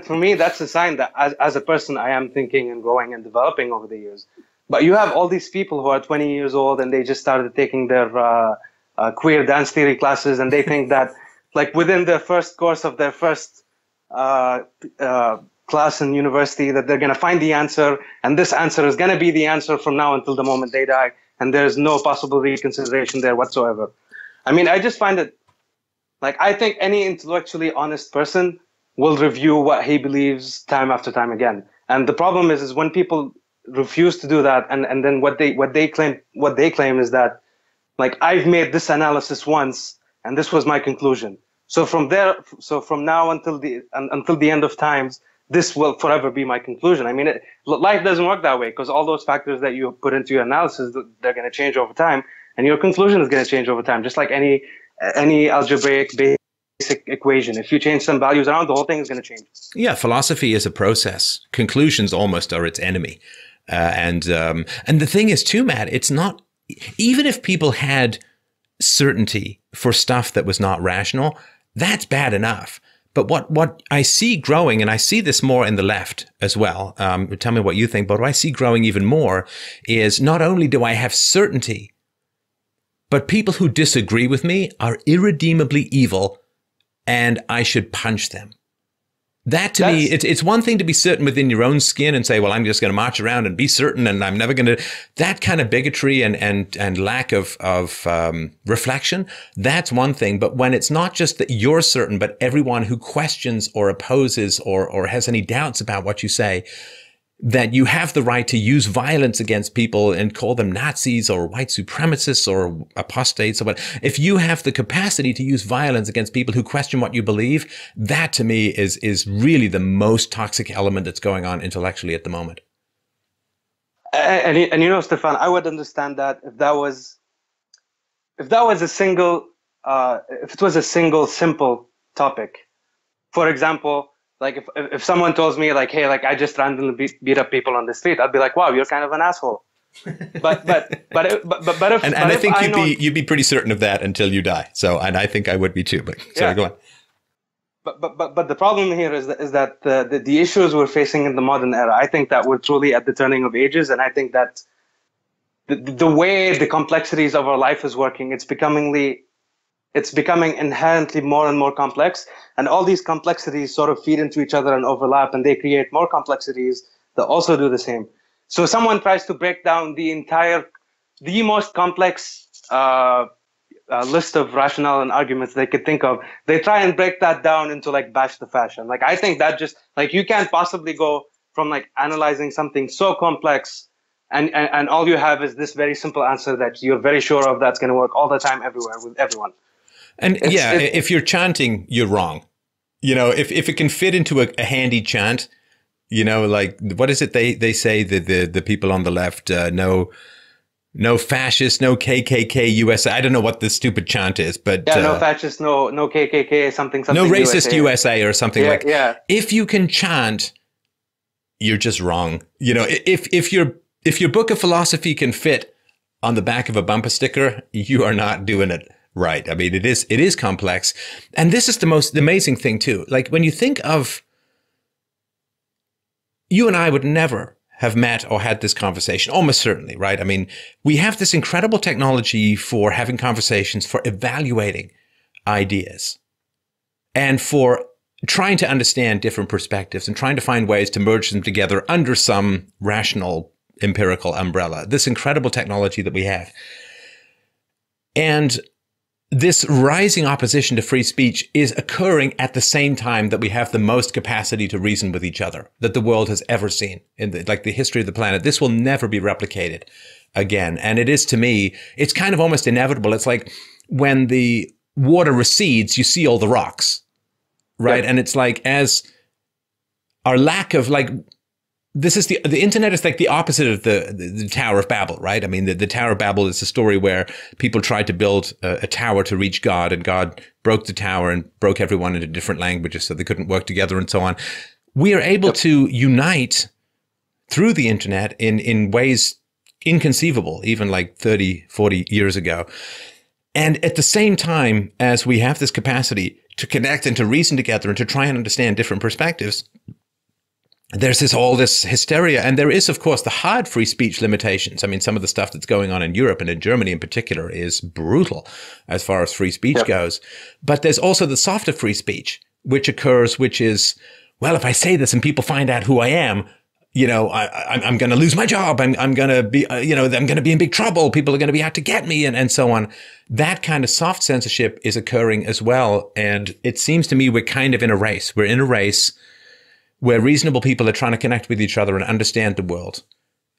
for me, that's a sign that as a person, I am thinking and growing and developing over the years. But you have all these people who are 20 years old and they just started taking their queer dance theory classes, and they think that like within the first course of their first class in university that they're going to find the answer, and this answer is going to be the answer from now until the moment they die, and there's no possible reconsideration there whatsoever. I mean, I just find it, like, I think any intellectually honest person will review what he believes time after time again. And the problem is when people refuse to do that, and then what they claim is that, like, I've made this analysis once and this was my conclusion. So from now until the end of times, this will forever be my conclusion. I mean, life doesn't work that way, because all those factors that you put into your analysis, they're going to change over time, and your conclusion is going to change over time, just like any algebraic, basic equation. If you change some values around, the whole thing is going to change. Yeah, philosophy is a process. Conclusions almost are its enemy. And the thing is too, Matt, it's not, even if people had certainty for stuff that was not rational, that's bad enough. But what I see growing, and I see this more in the left as well, tell me what you think, but what I see growing even more is not only do I have certainty, but people who disagree with me are irredeemably evil and I should punch them. That to me, it's one thing to be certain within your own skin and say, well, I'm just going to march around and be certain and I'm never going to, that kind of bigotry and lack of reflection, that's one thing. But when it's not just that you're certain, but everyone who questions or opposes or has any doubts about what you say, that you have the right to use violence against people and call them Nazis or white supremacists or apostates or what. If you have the capacity to use violence against people who question what you believe, that to me is really the most toxic element that's going on intellectually at the moment. And you know, Stefan, I would understand that if it was a single simple topic. For example, like if someone tells me like, hey, like I just randomly beat up people on the street, I'd be like, wow, you're kind of an asshole. But if and I think you'd be pretty certain of that until you die. So, and I think I would be too. But sorry, go on. But the problem here is that the issues we're facing in the modern era, I think that we're truly at the turning of ages, and I think that the way the complexities of our life is working, it's becoming inherently more and more complex, and all these complexities sort of feed into each other and overlap, and they create more complexities that also do the same. So someone tries to break down the most complex list of rationale and arguments they could think of. They try and break that down into like bash the fashion. Like I think that just like you can't possibly go from like analyzing something so complex and all you have is this very simple answer that you're very sure of that's going to work all the time everywhere with everyone. And if you're chanting, you're wrong. You know, if it can fit into a handy chant, you know, like what is it they say the people on the left, no fascist, no KKK USA. I don't know what the stupid chant is, but no fascist, no KKK, something no racist USA or something like. Yeah. If you can chant, you're just wrong. You know, if your book of philosophy can fit on the back of a bumper sticker, you are not doing it right. I mean, it is complex. And this is the most amazing thing too. Like when you think of, you and I would never have met or had this conversation, almost certainly, right? I mean, we have this incredible technology for having conversations, for evaluating ideas, and for trying to understand different perspectives and trying to find ways to merge them together under some rational, empirical umbrella. This incredible technology that we have. And this rising opposition to free speech is occurring at the same time that we have the most capacity to reason with each other that the world has ever seen in the history of the planet. This will never be replicated again. And it is, to me, it's kind of almost inevitable. It's like when the water recedes, you see all the rocks, right? Yeah. And it's like as our lack of this is the internet is like the opposite of the Tower of Babel, right? I mean, the Tower of Babel is a story where people tried to build a tower to reach God, and God broke the tower and broke everyone into different languages so they couldn't work together and so on. We are able to unite through the internet in ways inconceivable, even like 30, 40 years ago. And at the same time as we have this capacity to connect and to reason together and to try and understand different perspectives, there's all this hysteria. And there is, of course, the hard free speech limitations. I mean, some of the stuff that's going on in Europe and in Germany in particular is brutal as far as free speech goes. But there's also the softer free speech, which occurs, which is, well, if I say this and people find out who I am, you know, I'm going to lose my job. I'm going to be, I'm going to be in big trouble. People are going to be out to get me and so on. That kind of soft censorship is occurring as well. And it seems to me we're kind of in a race. We're in a race where reasonable people are trying to connect with each other and understand the world.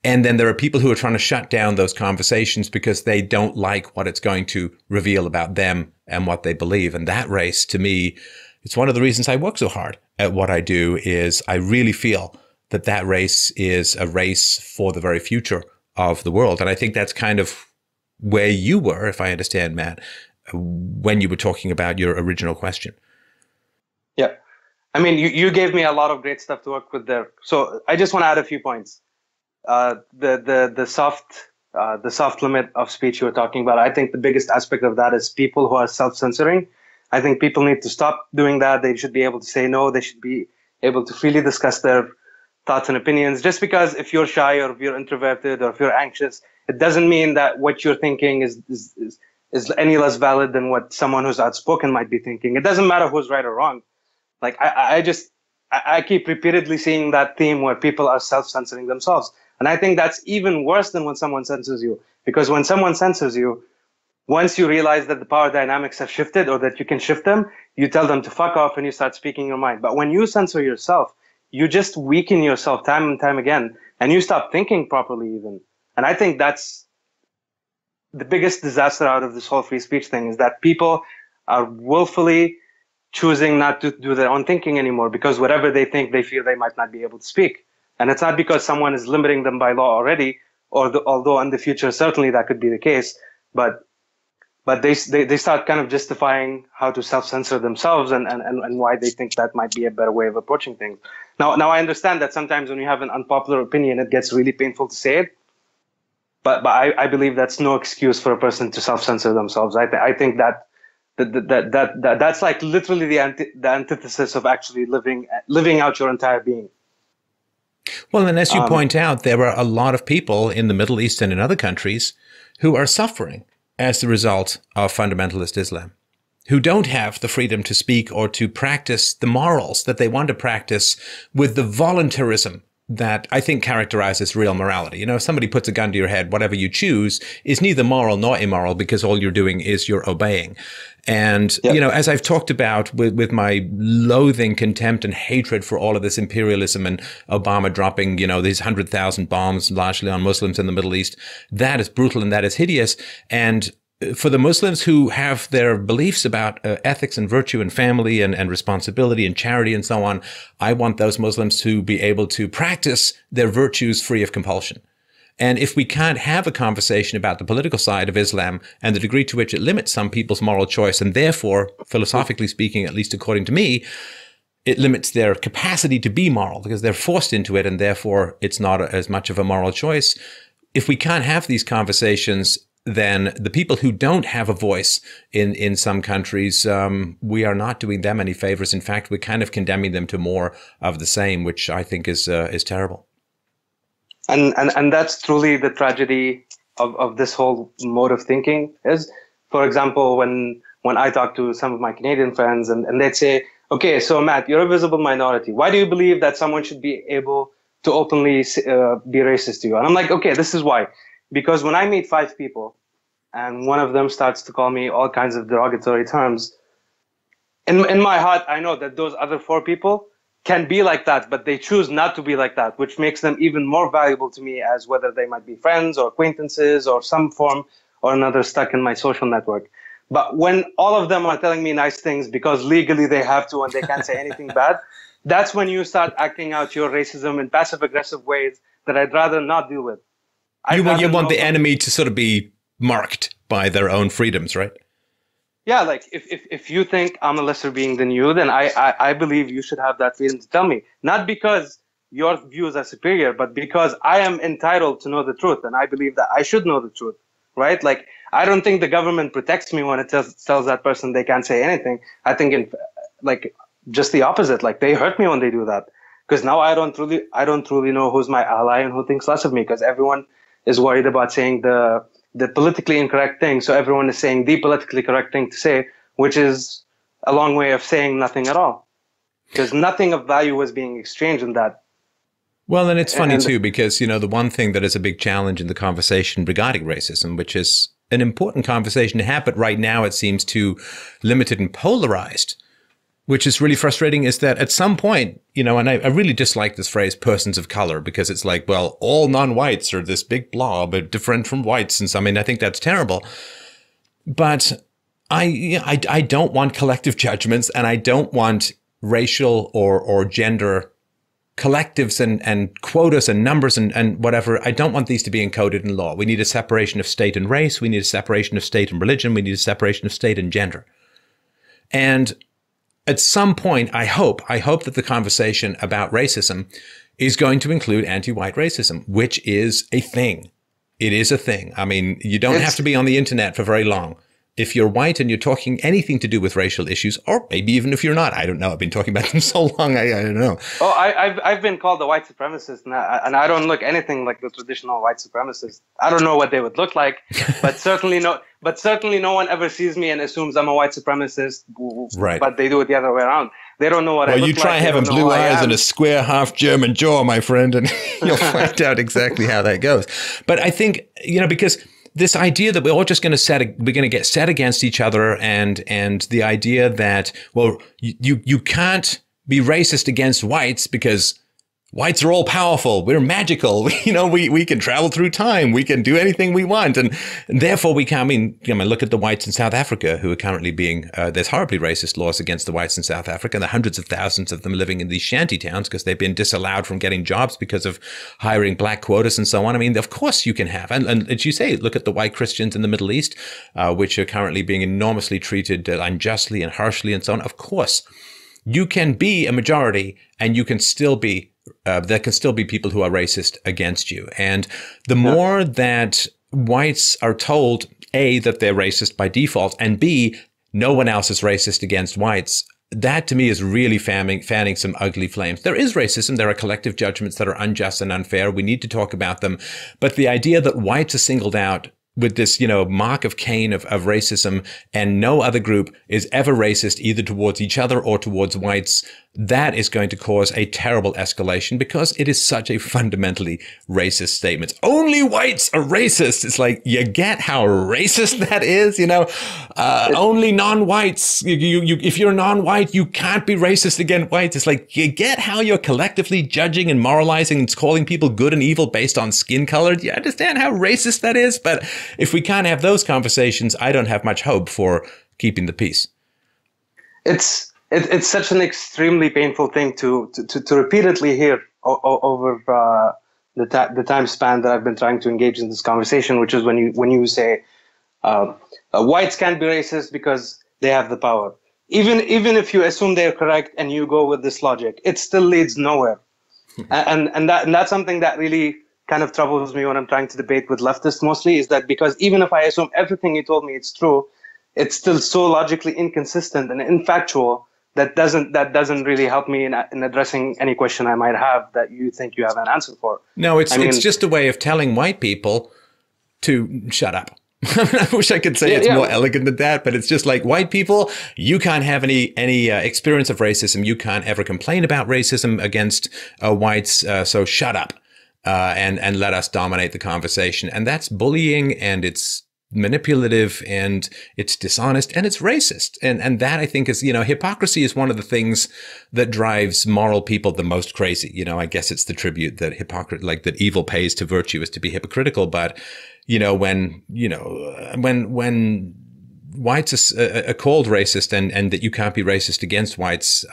And then there are people who are trying to shut down those conversations because they don't like what it's going to reveal about them and what they believe. And that race, to me, it's one of the reasons I work so hard at what I do, is I really feel that race is a race for the very future of the world. And I think that's kind of where you were, if I understand, Matt, when you were talking about your original question. Yeah. I mean, you gave me a lot of great stuff to work with there. So I just want to add a few points. The soft limit of speech you were talking about. I think the biggest aspect of that is people who are self-censoring. I think people need to stop doing that. They should be able to say no. They should be able to freely discuss their thoughts and opinions. Just because if you're shy or if you're introverted or if you're anxious, it doesn't mean that what you're thinking is any less valid than what someone who's outspoken might be thinking. It doesn't matter who's right or wrong. Like I keep repeatedly seeing that theme where people are self-censoring themselves. And I think that's even worse than when someone censors you. Because when someone censors you, once you realize that the power dynamics have shifted or that you can shift them, you tell them to fuck off and you start speaking your mind. But when you censor yourself, you just weaken yourself time and time again, and you stop thinking properly even. And I think that's the biggest disaster out of this whole free speech thing, is that people are willfully choosing not to do their own thinking anymore because whatever they think, they feel they might not be able to speak. And it's not because someone is limiting them by law already, although in the future certainly that could be the case, but they start kind of justifying how to self-censor themselves and why they think that might be a better way of approaching things. Now I understand that sometimes when you have an unpopular opinion, it gets really painful to say it, but I believe that's no excuse for a person to self-censor themselves. I think that's like literally the antithesis of actually living out your entire being. Well, and as you point out, there are a lot of people in the Middle East and in other countries who are suffering as the result of fundamentalist Islam, who don't have the freedom to speak or to practice the morals that they want to practice with the voluntarism that I think characterizes real morality. You know, if somebody puts a gun to your head, whatever you choose is neither moral nor immoral because all you're doing is you're obeying. And, Yep. you know, as I've talked about with my loathing, contempt and hatred for all of this imperialism and Obama dropping, you know, these 100,000 bombs largely on Muslims in the Middle East, that is brutal and that is hideous. And for the Muslims who have their beliefs about ethics and virtue and family and responsibility and charity and so on, I want those Muslims to be able to practice their virtues free of compulsion. And if we can't have a conversation about the political side of Islam and the degree to which it limits some people's moral choice, and therefore, philosophically speaking, at least according to me, it limits their capacity to be moral because they're forced into it and therefore it's not as much of a moral choice. If we can't have these conversations, then the people who don't have a voice in some countries, we are not doing them any favors. In fact, we're kind of condemning them to more of the same, which I think is terrible. And that's truly the tragedy of this whole mode of thinking is, for example, when I talk to some of my Canadian friends and they'd say, okay, so Matt, you're a visible minority. Why do you believe that someone should be able to openly be racist to you? And I'm like, okay, this is why. Because when I meet 5 people and one of them starts to call me all kinds of derogatory terms, in my heart, I know that those other 4 people can be like that, but they choose not to be like that, which makes them even more valuable to me as whether they might be friends or acquaintances or some form or another stuck in my social network. But when all of them are telling me nice things because legally they have to and they can't say anything bad, that's when you start acting out your racism in passive-aggressive ways that I'd rather not deal with. You want the enemy to sort of be marked by their own freedoms, right? Yeah, like if you think I'm a lesser being than you, then I believe you should have that freedom to tell me. Not because your views are superior, but because I am entitled to know the truth, and I believe that I should know the truth, right? Like, I don't think the government protects me when it tells that person they can't say anything. I think just the opposite. Like, they hurt me when they do that, because now I don't truly know who's my ally and who thinks less of me, because everyone is worried about saying the politically incorrect thing. So everyone is saying the politically correct thing to say, which is a long way of saying nothing at all, because nothing of value was being exchanged in that. Well, and it's funny too, because, you know, the one thing that is a big challenge in the conversation regarding racism, which is an important conversation to have, but right now it seems too limited and polarized, which is really frustrating, is that at some point, you know, and I really dislike this phrase, persons of color, because it's like, well, all non-whites are this big blob, different from whites. And so, I mean, I think that's terrible. But I don't want collective judgments, and I don't want racial or gender collectives and quotas and numbers and whatever. I don't want these to be encoded in law. We need a separation of state and race. We need a separation of state and religion. We need a separation of state and gender. And at some point, I hope that the conversation about racism is going to include anti-white racism, which is a thing. It is a thing. I mean, you don't have to be on the internet for very long. If you're white and you're talking anything to do with racial issues, or maybe even if you're not, I don't know. I've been talking about them so long, I don't know. Oh, I've been called a white supremacist, and I don't look anything like the traditional white supremacist. I don't know what they would look like, but certainly no one ever sees me and assumes I'm a white supremacist. Right. But they do it the other way around. They don't know what I look like. Well, you try having blue eyes and a square half German jaw, my friend, and you'll find out exactly how that goes. But I think, because this idea that we're all just going to get set against each other, and the idea that, well, you can't be racist against whites because whites are all powerful. We're magical. We can travel through time. We can do anything we want. And therefore we can't, look at the whites in South Africa who are currently being, there's horribly racist laws against the whites in South Africa. And the hundreds of thousands of them living in these shanty towns because they've been disallowed from getting jobs because of hiring black quotas and so on. I mean, of course you can have. And as you say, look at the white Christians in the Middle East, which are currently being enormously treated unjustly and harshly and so on. Of course, you can be a majority and you can still be there can still be people who are racist against you. And the more that whites are told, A, that they're racist by default, and B, no one else is racist against whites, that to me is really fanning some ugly flames. There is racism. There are collective judgments that are unjust and unfair. We need to talk about them. But the idea that whites are singled out with this, mark of Cain of racism, and no other group is ever racist either towards each other or towards whites, that is going to cause a terrible escalation because it is such a fundamentally racist statement. Only whites are racist. It's like, you get how racist that is, only non-whites. If you're non-white, you can't be racist against whites. It's like, you get how you're collectively judging and moralizing and calling people good and evil based on skin color. Do you understand how racist that is? But if we can't have those conversations, I don't have much hope for keeping the peace. It's such an extremely painful thing to repeatedly hear over the time span that I've been trying to engage in this conversation, which is when you say whites can't be racist because they have the power. Even if you assume they're correct and you go with this logic, it still leads nowhere. and that's something that really kind of troubles me when I'm trying to debate with leftists mostly, is that because even if I assume everything you told me it's true, it's still so logically inconsistent and infactual that doesn't really help me in addressing any question I might have that you think you have an answer for. No, it's just a way of telling white people to shut up. I wish I could say it's more elegant than that, but it's just like, white people, you can't have any experience of racism. You can't ever complain about racism against whites. So shut up and let us dominate the conversation. And that's bullying, and it's manipulative, and it's dishonest, and it's racist. And that, I think, is, hypocrisy is one of the things that drives moral people the most crazy. I guess it's the tribute that that evil pays to virtue is to be hypocritical. But, when whites are called racist and that you can't be racist against whites,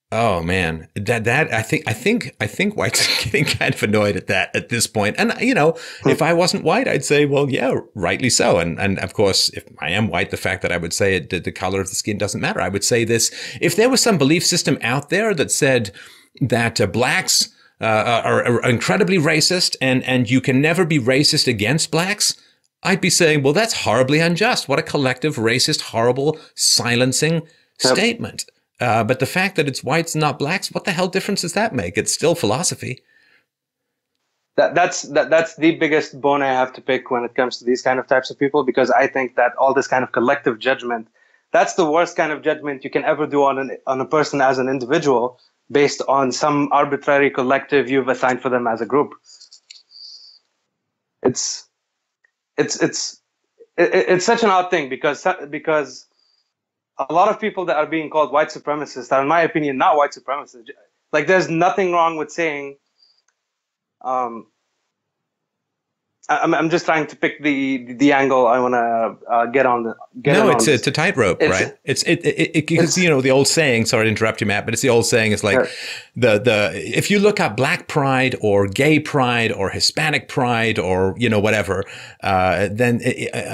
oh man, that I think whites are getting kind of annoyed at that at this point. And if I wasn't white, I'd say, well, yeah, rightly so. And of course, if I am white, the fact that I would say the color of the skin doesn't matter. I would say this: if there was some belief system out there that said that blacks are incredibly racist and you can never be racist against blacks, I'd be saying, well, that's horribly unjust. What a collective, racist, horrible, silencing statement. But the fact that it's whites and not blacks, what the hell difference does that make? It's still philosophy. That's the biggest bone I have to pick when it comes to these kind of types of people, because I think that all this kind of collective judgment, that's the worst kind of judgment you can ever do on a person as an individual based on some arbitrary collective you've assigned for them as a group. It's such an odd thing because a lot of people that are being called white supremacists are, in my opinion, not white supremacists. Like, there's nothing wrong with saying, I'm just trying to pick the angle I want to get on. No, it's a tightrope, right? It's because the old saying. Sorry to interrupt you, Matt, but it's the old saying. It's like the if you look up Black pride or gay pride or Hispanic pride or whatever, then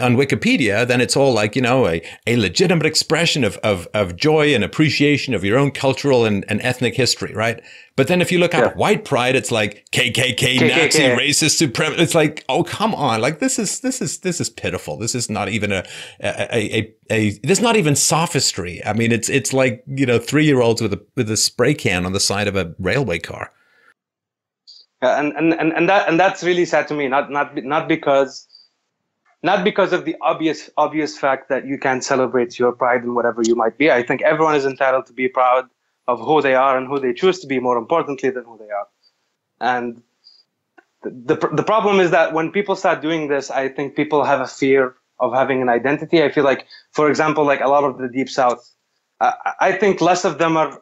on Wikipedia, then it's all like a legitimate expression of joy and appreciation of your own cultural and ethnic history, right? But then if you look up white pride, it's like KKK, Nazi, racist, supremacist. It's like, oh, come on. Like, this is pitiful. This is not even this is not even sophistry. I mean, it's like, 3-year-olds with a spray can on the side of a railway car. And that's really sad to me. Not because of the obvious fact that you can celebrate your pride in whatever you might be. I think everyone is entitled to be proud of who they are and who they choose to be, more importantly than who they are. And the problem is that when people start doing this, I think people have a fear of having an identity. I feel like, for example, like a lot of the Deep South, I think way less of them are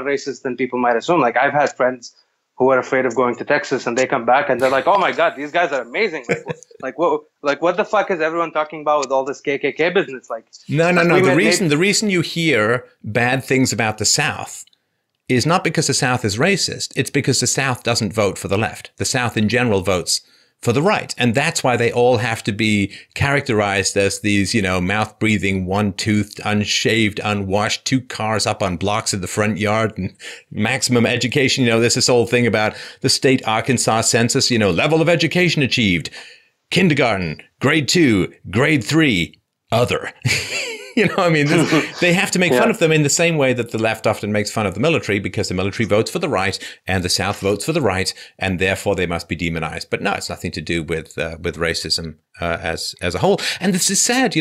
racist than people might assume. Like, I've had friends who are afraid of going to Texas, and they come back and they're like, "Oh my God, these guys are amazing!" What the fuck is everyone talking about with all this KKK business? No. The reason you hear bad things about the South is not because the South is racist. It's because the South doesn't vote for the left. The South in general votes for the right. And that's why they all have to be characterized as these, mouth-breathing, one-toothed, unshaved, unwashed, 2 cars up on blocks in the front yard and maximum education. There's this whole thing about the state Arkansas census, level of education achieved, kindergarten, grade 2, grade 3, other. They have to make fun of them in the same way that the left often makes fun of the military, because the military votes for the right and the South votes for the right, and therefore they must be demonized. But no, it's nothing to do with racism as a whole. And this is sad,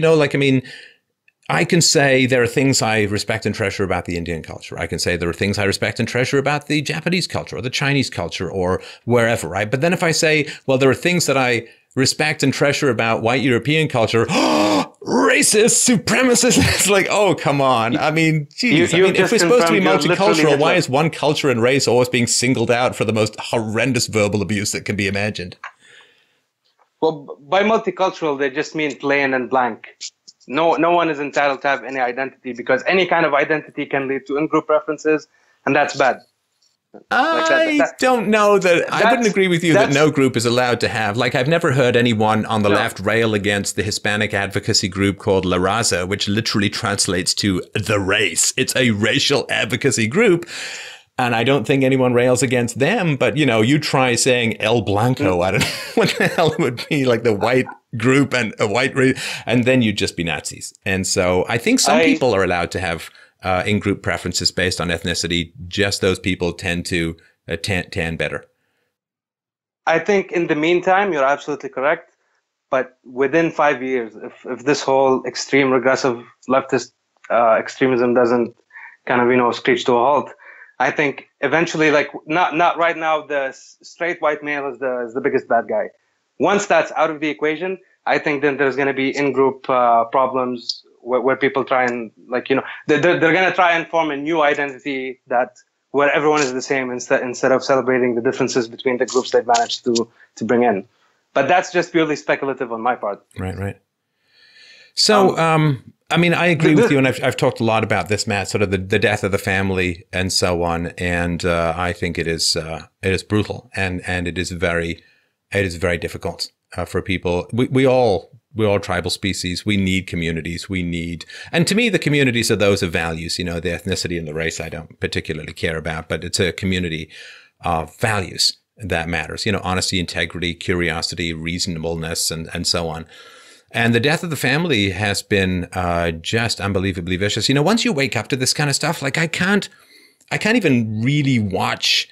I can say there are things I respect and treasure about the Indian culture. I can say there are things I respect and treasure about the Japanese culture or the Chinese culture or wherever, right? But then if I say, well, there are things that I respect and treasure about white European culture, racist, supremacist. It's like, oh, come on. I mean, geez. If we're supposed to be multicultural, why is one culture and race always being singled out for the most horrendous verbal abuse that can be imagined? Well, by multicultural, they just mean plain and blank. No one is entitled to have any identity, because any kind of identity can lead to in-group preferences, and that's bad. I don't know that I wouldn't agree with you that no group is allowed to have. Like, I've never heard anyone on the left rail against the Hispanic advocacy group called La Raza, which literally translates to the race. It's a racial advocacy group. And I don't think anyone rails against them. But, you try saying El Blanco. I don't know what the hell it would be, like the white group and a white race. And then you'd just be Nazis. And so I think some people are allowed to have in-group preferences based on ethnicity. Just those people tend to tan better. I think in the meantime, you're absolutely correct. But within 5 years, if this whole extreme regressive leftist extremism doesn't kind of, screech to a halt, I think eventually, like, not right now, the straight white male is the biggest bad guy. Once that's out of the equation, I think then there's going to be in-group problems where people try and, they're going to try and form a new identity where everyone is the same instead of celebrating the differences between the groups they've managed to bring in. But that's just purely speculative on my part. Right. So, I agree with you, and I've talked a lot about this, Matt, sort of the death of the family and so on, and I think it is brutal, and it is very difficult for people. We're all tribal species. We need communities. And to me, the communities are those of values. The ethnicity and the race I don't particularly care about, but it's a community of values that matters. Honesty, integrity, curiosity, reasonableness, and so on. And the death of the family has been just unbelievably vicious. Once you wake up to this kind of stuff, like I can't even really watch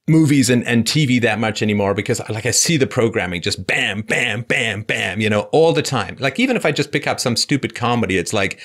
movies and TV that much anymore, because I see the programming just bam, bam, bam, bam, all the time. Like, even if I just pick up some stupid comedy, it's like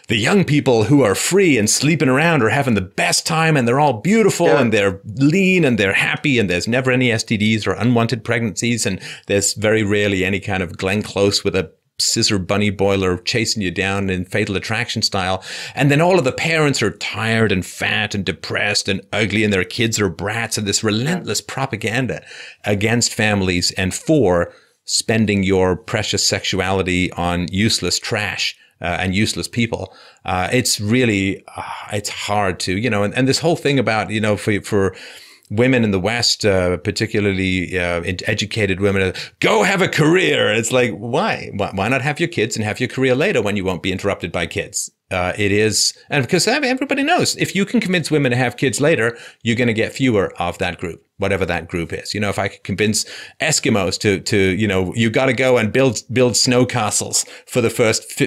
the young people who are free and sleeping around are having the best time, and they're all beautiful and they're lean and they're happy, and there's never any STDs or unwanted pregnancies, and there's very rarely any kind of Glenn Close with a scissor bunny boiler chasing you down in Fatal Attraction style. And then all of the parents are tired and fat and depressed and ugly, and their kids are brats, and this relentless propaganda against families and for spending your precious sexuality on useless trash and useless people. It's really, it's hard to, and this whole thing about, for women in the West, particularly educated women, go have a career. It's like, why? Why not have your kids and have your career later when you won't be interrupted by kids? It is, and because everybody knows, if you can convince women to have kids later, you're going to get fewer of that group, whatever that group is. If I could convince Eskimos to you got to go and build snow castles for the first,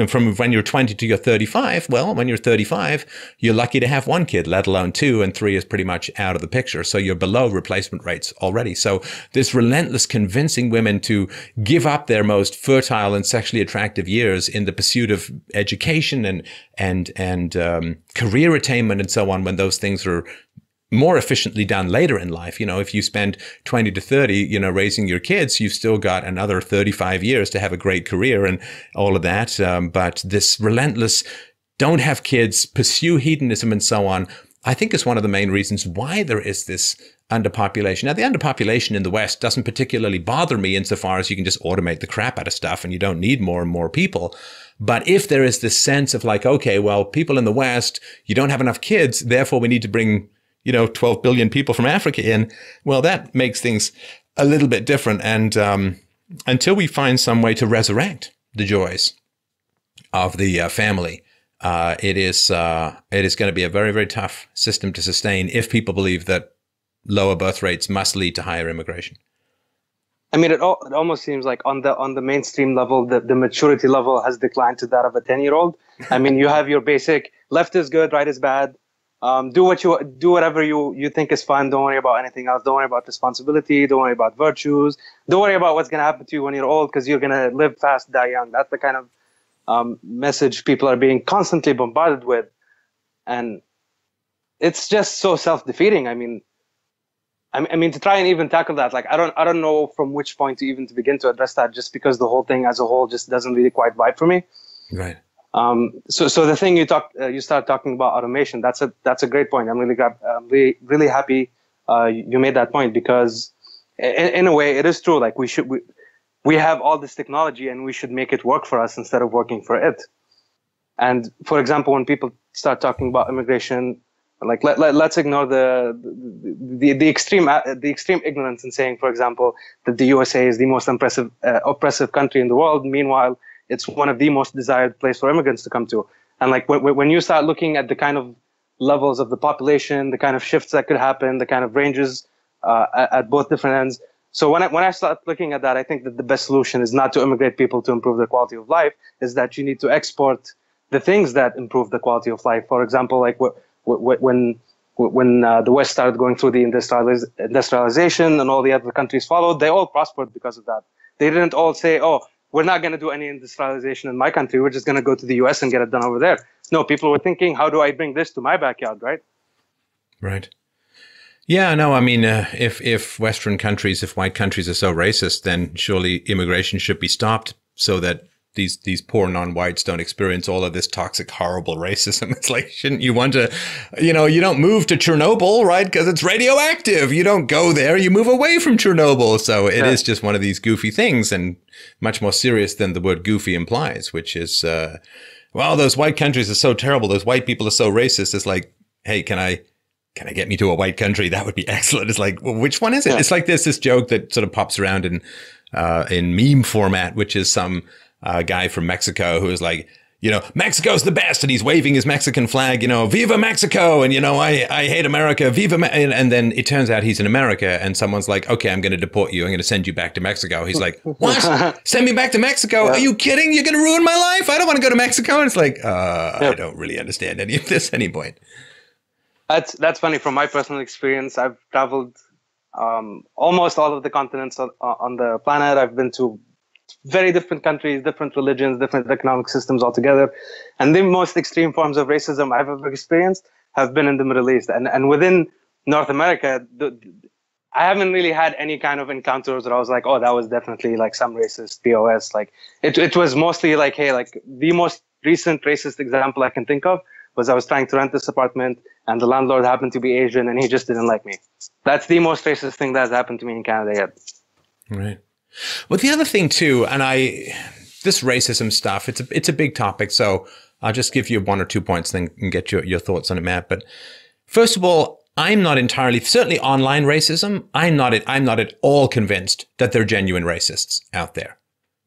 from when you're 20 to you're 35. Well, when you're 35, you're lucky to have one kid, let alone 2, and 3 is pretty much out of the picture. So you're below replacement rates already. So this relentless convincing women to give up their most fertile and sexually attractive years in the pursuit of education and career attainment and so on, when those things are more efficiently done later in life. If you spend 20 to 30, raising your kids, you've still got another 35 years to have a great career and all of that. But this relentless, don't have kids, pursue hedonism and so on, I think is one of the main reasons why there is this underpopulation. Now, the underpopulation in the West doesn't particularly bother me insofar as you can just automate the crap out of stuff and you don't need more and more people. But if there is this sense of like, okay, well, people in the West, you don't have enough kids, therefore we need to bring 12 billion people from Africa in, well, that makes things a little bit different. And until we find some way to resurrect the joys of the family, it is going to be a very, very tough system to sustain if people believe that lower birth rates must lead to higher immigration. I mean, it almost seems like on the mainstream level, the maturity level has declined to that of a 10-year-old. I mean, you have your basic left is good, right is bad. Do whatever you think is fun. Don't worry about anything else. Don't worry about responsibility. Don't worry about virtues. Don't worry about what's going to happen to you when you're old, because you're going to live fast, die young. That's the kind of message people are being constantly bombarded with, and it's just so self-defeating. I mean, to try and even tackle that, like I don't know from which point to begin to address that, just because the whole thing as a whole just doesn't really quite vibe for me. Right. So the thing you start talking about automation. That's a great point. I'm really happy you made that point, because in a way it is true. Like we have all this technology and we should make it work for us instead of working for it. And for example, when people start talking about immigration, like let's ignore the extreme ignorance in saying, for example, that the USA is the most oppressive country in the world. Meanwhile, it's one of the most desired place for immigrants to come to. And like when you start looking at the kind of levels of the population, the kind of shifts that could happen, the kind of ranges at both different ends. So when I start looking at that, I think that the best solution is not to immigrate people to improve their quality of life, is that you need to export the things that improve the quality of life. For example, like when the West started going through the industrialization and all the other countries followed, they all prospered because of that. They didn't all say, oh, we're not going to do any industrialization in my country. We're just going to go to the US and get it done over there. No, people were thinking, how do I bring this to my backyard, right? Right. Yeah, no, I mean, if Western countries, if white countries are so racist, then surely immigration should be stopped so that these poor non-whites don't experience all of this toxic, horrible racism. It's like, shouldn't you want to, you don't move to Chernobyl, right? Because it's radioactive. You don't go there. You move away from Chernobyl. So it is just one of these goofy things, and much more serious than the word goofy implies, which is, well, those white countries are so terrible. Those white people are so racist. It's like, hey, can I get me to a white country? That would be excellent. It's like, well, which one is it? Yeah. It's like there's this joke that sort of pops around in meme format, which is some guy from Mexico who is like, Mexico's the best, and he's waving his Mexican flag, Viva Mexico, and I hate America, Viva and then it turns out he's in America, and someone's like, okay, I'm going to deport you, I'm going to send you back to Mexico. He's like, what? Send me back to Mexico? Yeah. Are you kidding? You're going to ruin my life? I don't want to go to Mexico. And it's like, I don't really understand any of this any point. That's funny. From my personal experience, I've traveled almost all of the continents on the planet. I've been to very different countries, different religions, different economic systems altogether. And the most extreme forms of racism I've ever experienced have been in the Middle East. And within North America, I haven't really had any kind of encounters where I was like, oh, that was definitely like some racist POS. Like it was mostly like, hey, like the most recent racist example I can think of was I was trying to rent this apartment and the landlord happened to be Asian and he just didn't like me. That's the most racist thing that's happened to me in Canada yet. Right. Well, the other thing too, and this racism stuff, it's a big topic. So I'll just give you 1 or 2 points, then and get your thoughts on it, Matt. But first of all, I'm not entirely, certainly online racism, I'm not at all convinced that there are genuine racists out there.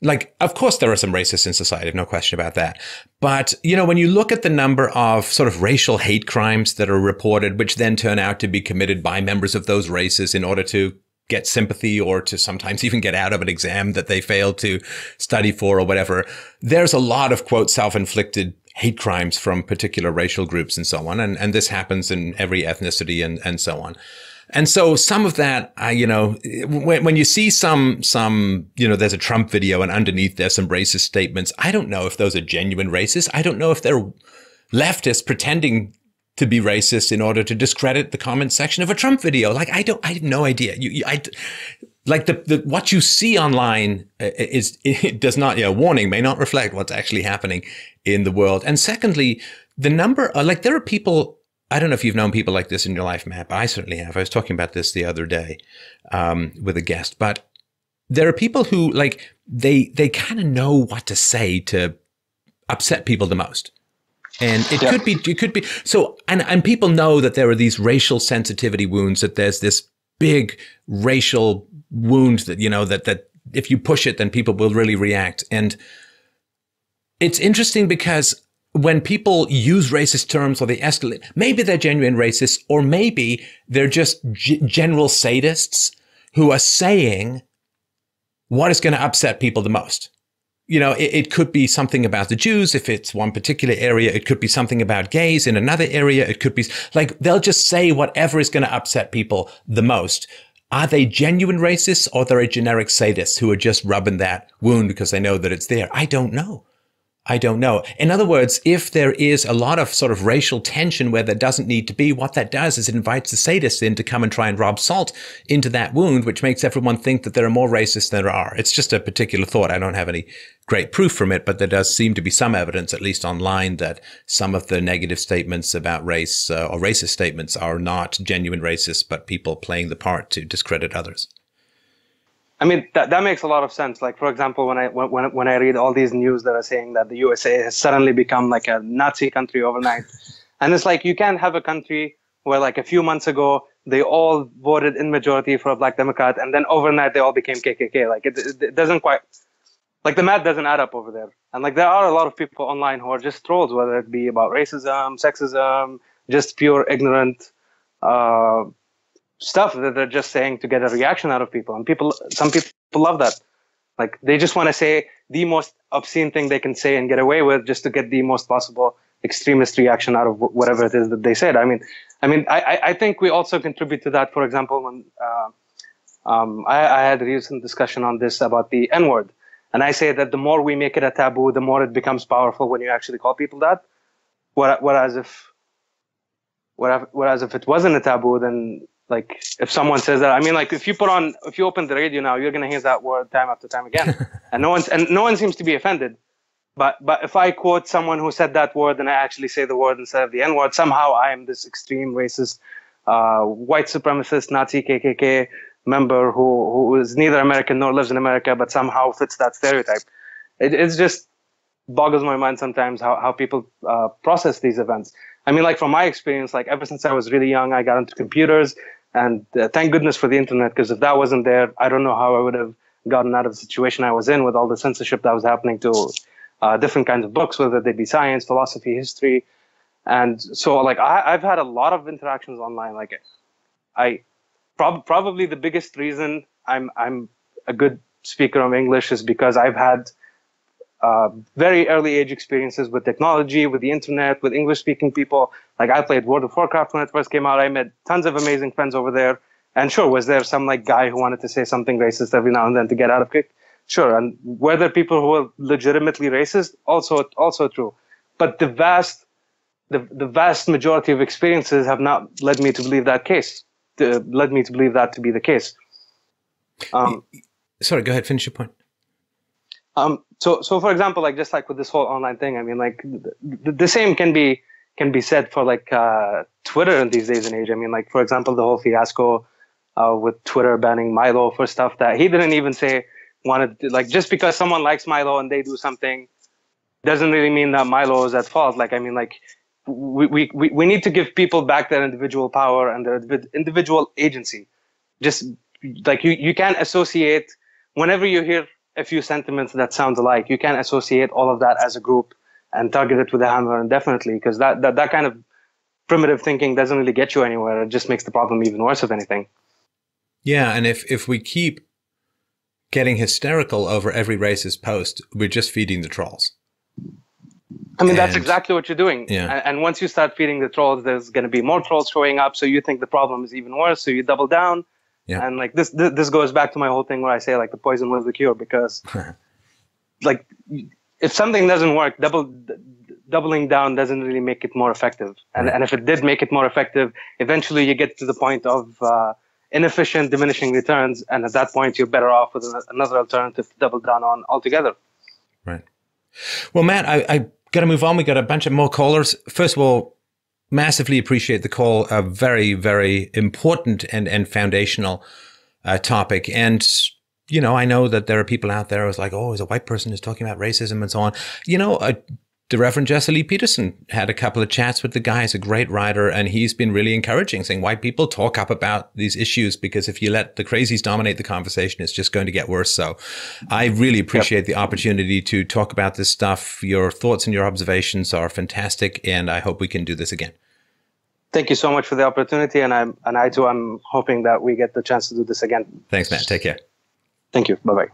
Like, of course, there are some racists in society, no question about that. But, when you look at the number of sort of racial hate crimes that are reported, which then turn out to be committed by members of those races in order to get sympathy or to sometimes even get out of an exam that they failed to study for or whatever, there's a lot of, quote, self-inflicted hate crimes from particular racial groups and so on. And this happens in every ethnicity and so on. And so some of that, when you see some, there's a Trump video and underneath there's some racist statements. I don't know if those are genuine racists. I don't know if they're leftists pretending to be racist in order to discredit the comment section of a Trump video. Like, I have no idea. Like what you see online it does not, warning, may not reflect what's actually happening in the world. And secondly, the number, there are people, I don't know if you've known people like this in your life, Matt, but I certainly have. I was talking about this the other day with a guest, but there are people who they kind of know what to say to upset people the most. And it could be so, and people know that there are these racial sensitivity wounds, that there's this big racial wound that, that if you push it, then people will really react. And it's interesting because when people use racist terms or they escalate, maybe they're genuine racists, or maybe they're just general sadists who are saying what is going to upset people the most. It could be something about the Jews if it's one particular area. It could be something about gays in another area. It could be they'll just say whatever is going to upset people the most. Are they genuine racists, or they're a generic sadists who are just rubbing that wound because they know that it's there? I don't know. In other words, if there is a lot of sort of racial tension where there doesn't need to be, what that does is it invites the sadists in to come and try and rub salt into that wound, which makes everyone think that there are more racists than there are. It's just a particular thought. I don't have any great proof from it, but there does seem to be some evidence, at least online, that some of the negative statements about race or racist statements are not genuine racists, but people playing the part to discredit others. I mean, that makes a lot of sense. Like, for example, when I read all these news that are saying that the USA has suddenly become like a Nazi country overnight, and it's like, you can't have a country where like a few months ago they all voted in majority for a black Democrat, and then overnight they all became KKK. Like it doesn't quite, like the math doesn't add up over there. And like there are a lot of people online who are just trolls, whether it be about racism, sexism, just pure ignorant stuff that they're just saying to get a reaction out of people. And some people love that. Like they just want to say the most obscene thing they can say and get away with, just to get the most possible extremist reaction out of whatever it is that they said. I think we also contribute to that. For example, when I had a recent discussion on this about the N-word, and I say that the more we make it a taboo, the more it becomes powerful when you actually call people that. Whereas if it wasn't a taboo, then like if someone says that, I mean, like if you open the radio now, you're gonna hear that word time after time again, and no one seems to be offended. But if I quote someone who said that word and I actually say the word instead of the N-word, somehow I am this extreme racist, white supremacist, Nazi, KKK member who is neither American nor lives in America, but somehow fits that stereotype. It's just boggles my mind sometimes how people process these events. I mean, like from my experience, like ever since I was really young, I got into computers, and thank goodness for the internet, because if that wasn't there, I don't know how I would have gotten out of the situation I was in with all the censorship that was happening to different kinds of books, whether they be science, philosophy, history. And so like I've had a lot of interactions online. Like probably the biggest reason I'm a good speaker of English is because I've had very early age experiences with technology, with the internet, with English speaking people. Like I played World of Warcraft when it first came out. I met tons of amazing friends over there. And sure, was there some like guy who wanted to say something racist every now and then to get out of kick? Sure. And were there people who were legitimately racist? Also true. But the vast majority of experiences have not led me to believe that case. led me to believe that to be the case. Sorry, go ahead. Finish your point. So for example, like just like with this whole online thing, I mean, like the same can be said for like Twitter in these days and age. I mean, like for example, the whole fiasco with Twitter banning Milo for stuff that he didn't even say wanted to, like, just because someone likes Milo and they do something doesn't really mean that Milo is at fault. Like, I mean, like we need to give people back their individual power and their individual agency. Just like you can't associate, whenever you hear a few sentiments that sound alike, you can't associate all of that as a group and target it with a hammer indefinitely, because that kind of primitive thinking doesn't really get you anywhere. It just makes the problem even worse, if anything. Yeah, and if we keep getting hysterical over every racist post, we're just feeding the trolls. I mean, that's exactly what you're doing. Yeah. And once you start feeding the trolls, there's going to be more trolls showing up. So you think the problem is even worse. So you double down. Yeah. And like this goes back to my whole thing where I say like the poison was the cure, because like if something doesn't work, doubling down doesn't really make it more effective. And if it did make it more effective, eventually you get to the point of inefficient, diminishing returns. And at that point, you're better off with another alternative to double down on altogether. Right. Well, Matt, I got to move on. We got a bunch of more callers. First of all, massively appreciate the call. A very, very important and foundational topic. And, you know, I know that there are people out there who's like, oh, he's a white person who's talking about racism and so on. You know, the Reverend Jesse Lee Peterson had a couple of chats with the guy. He's a great writer, and he's been really encouraging, saying white people talk up about these issues, because if you let the crazies dominate the conversation, it's just going to get worse. So I really appreciate the opportunity to talk about this stuff. Your thoughts and your observations are fantastic, and I hope we can do this again. Thank you so much for the opportunity, and I too am hoping that we get the chance to do this again. Thanks, Matt. Take care. Thank you. Bye-bye.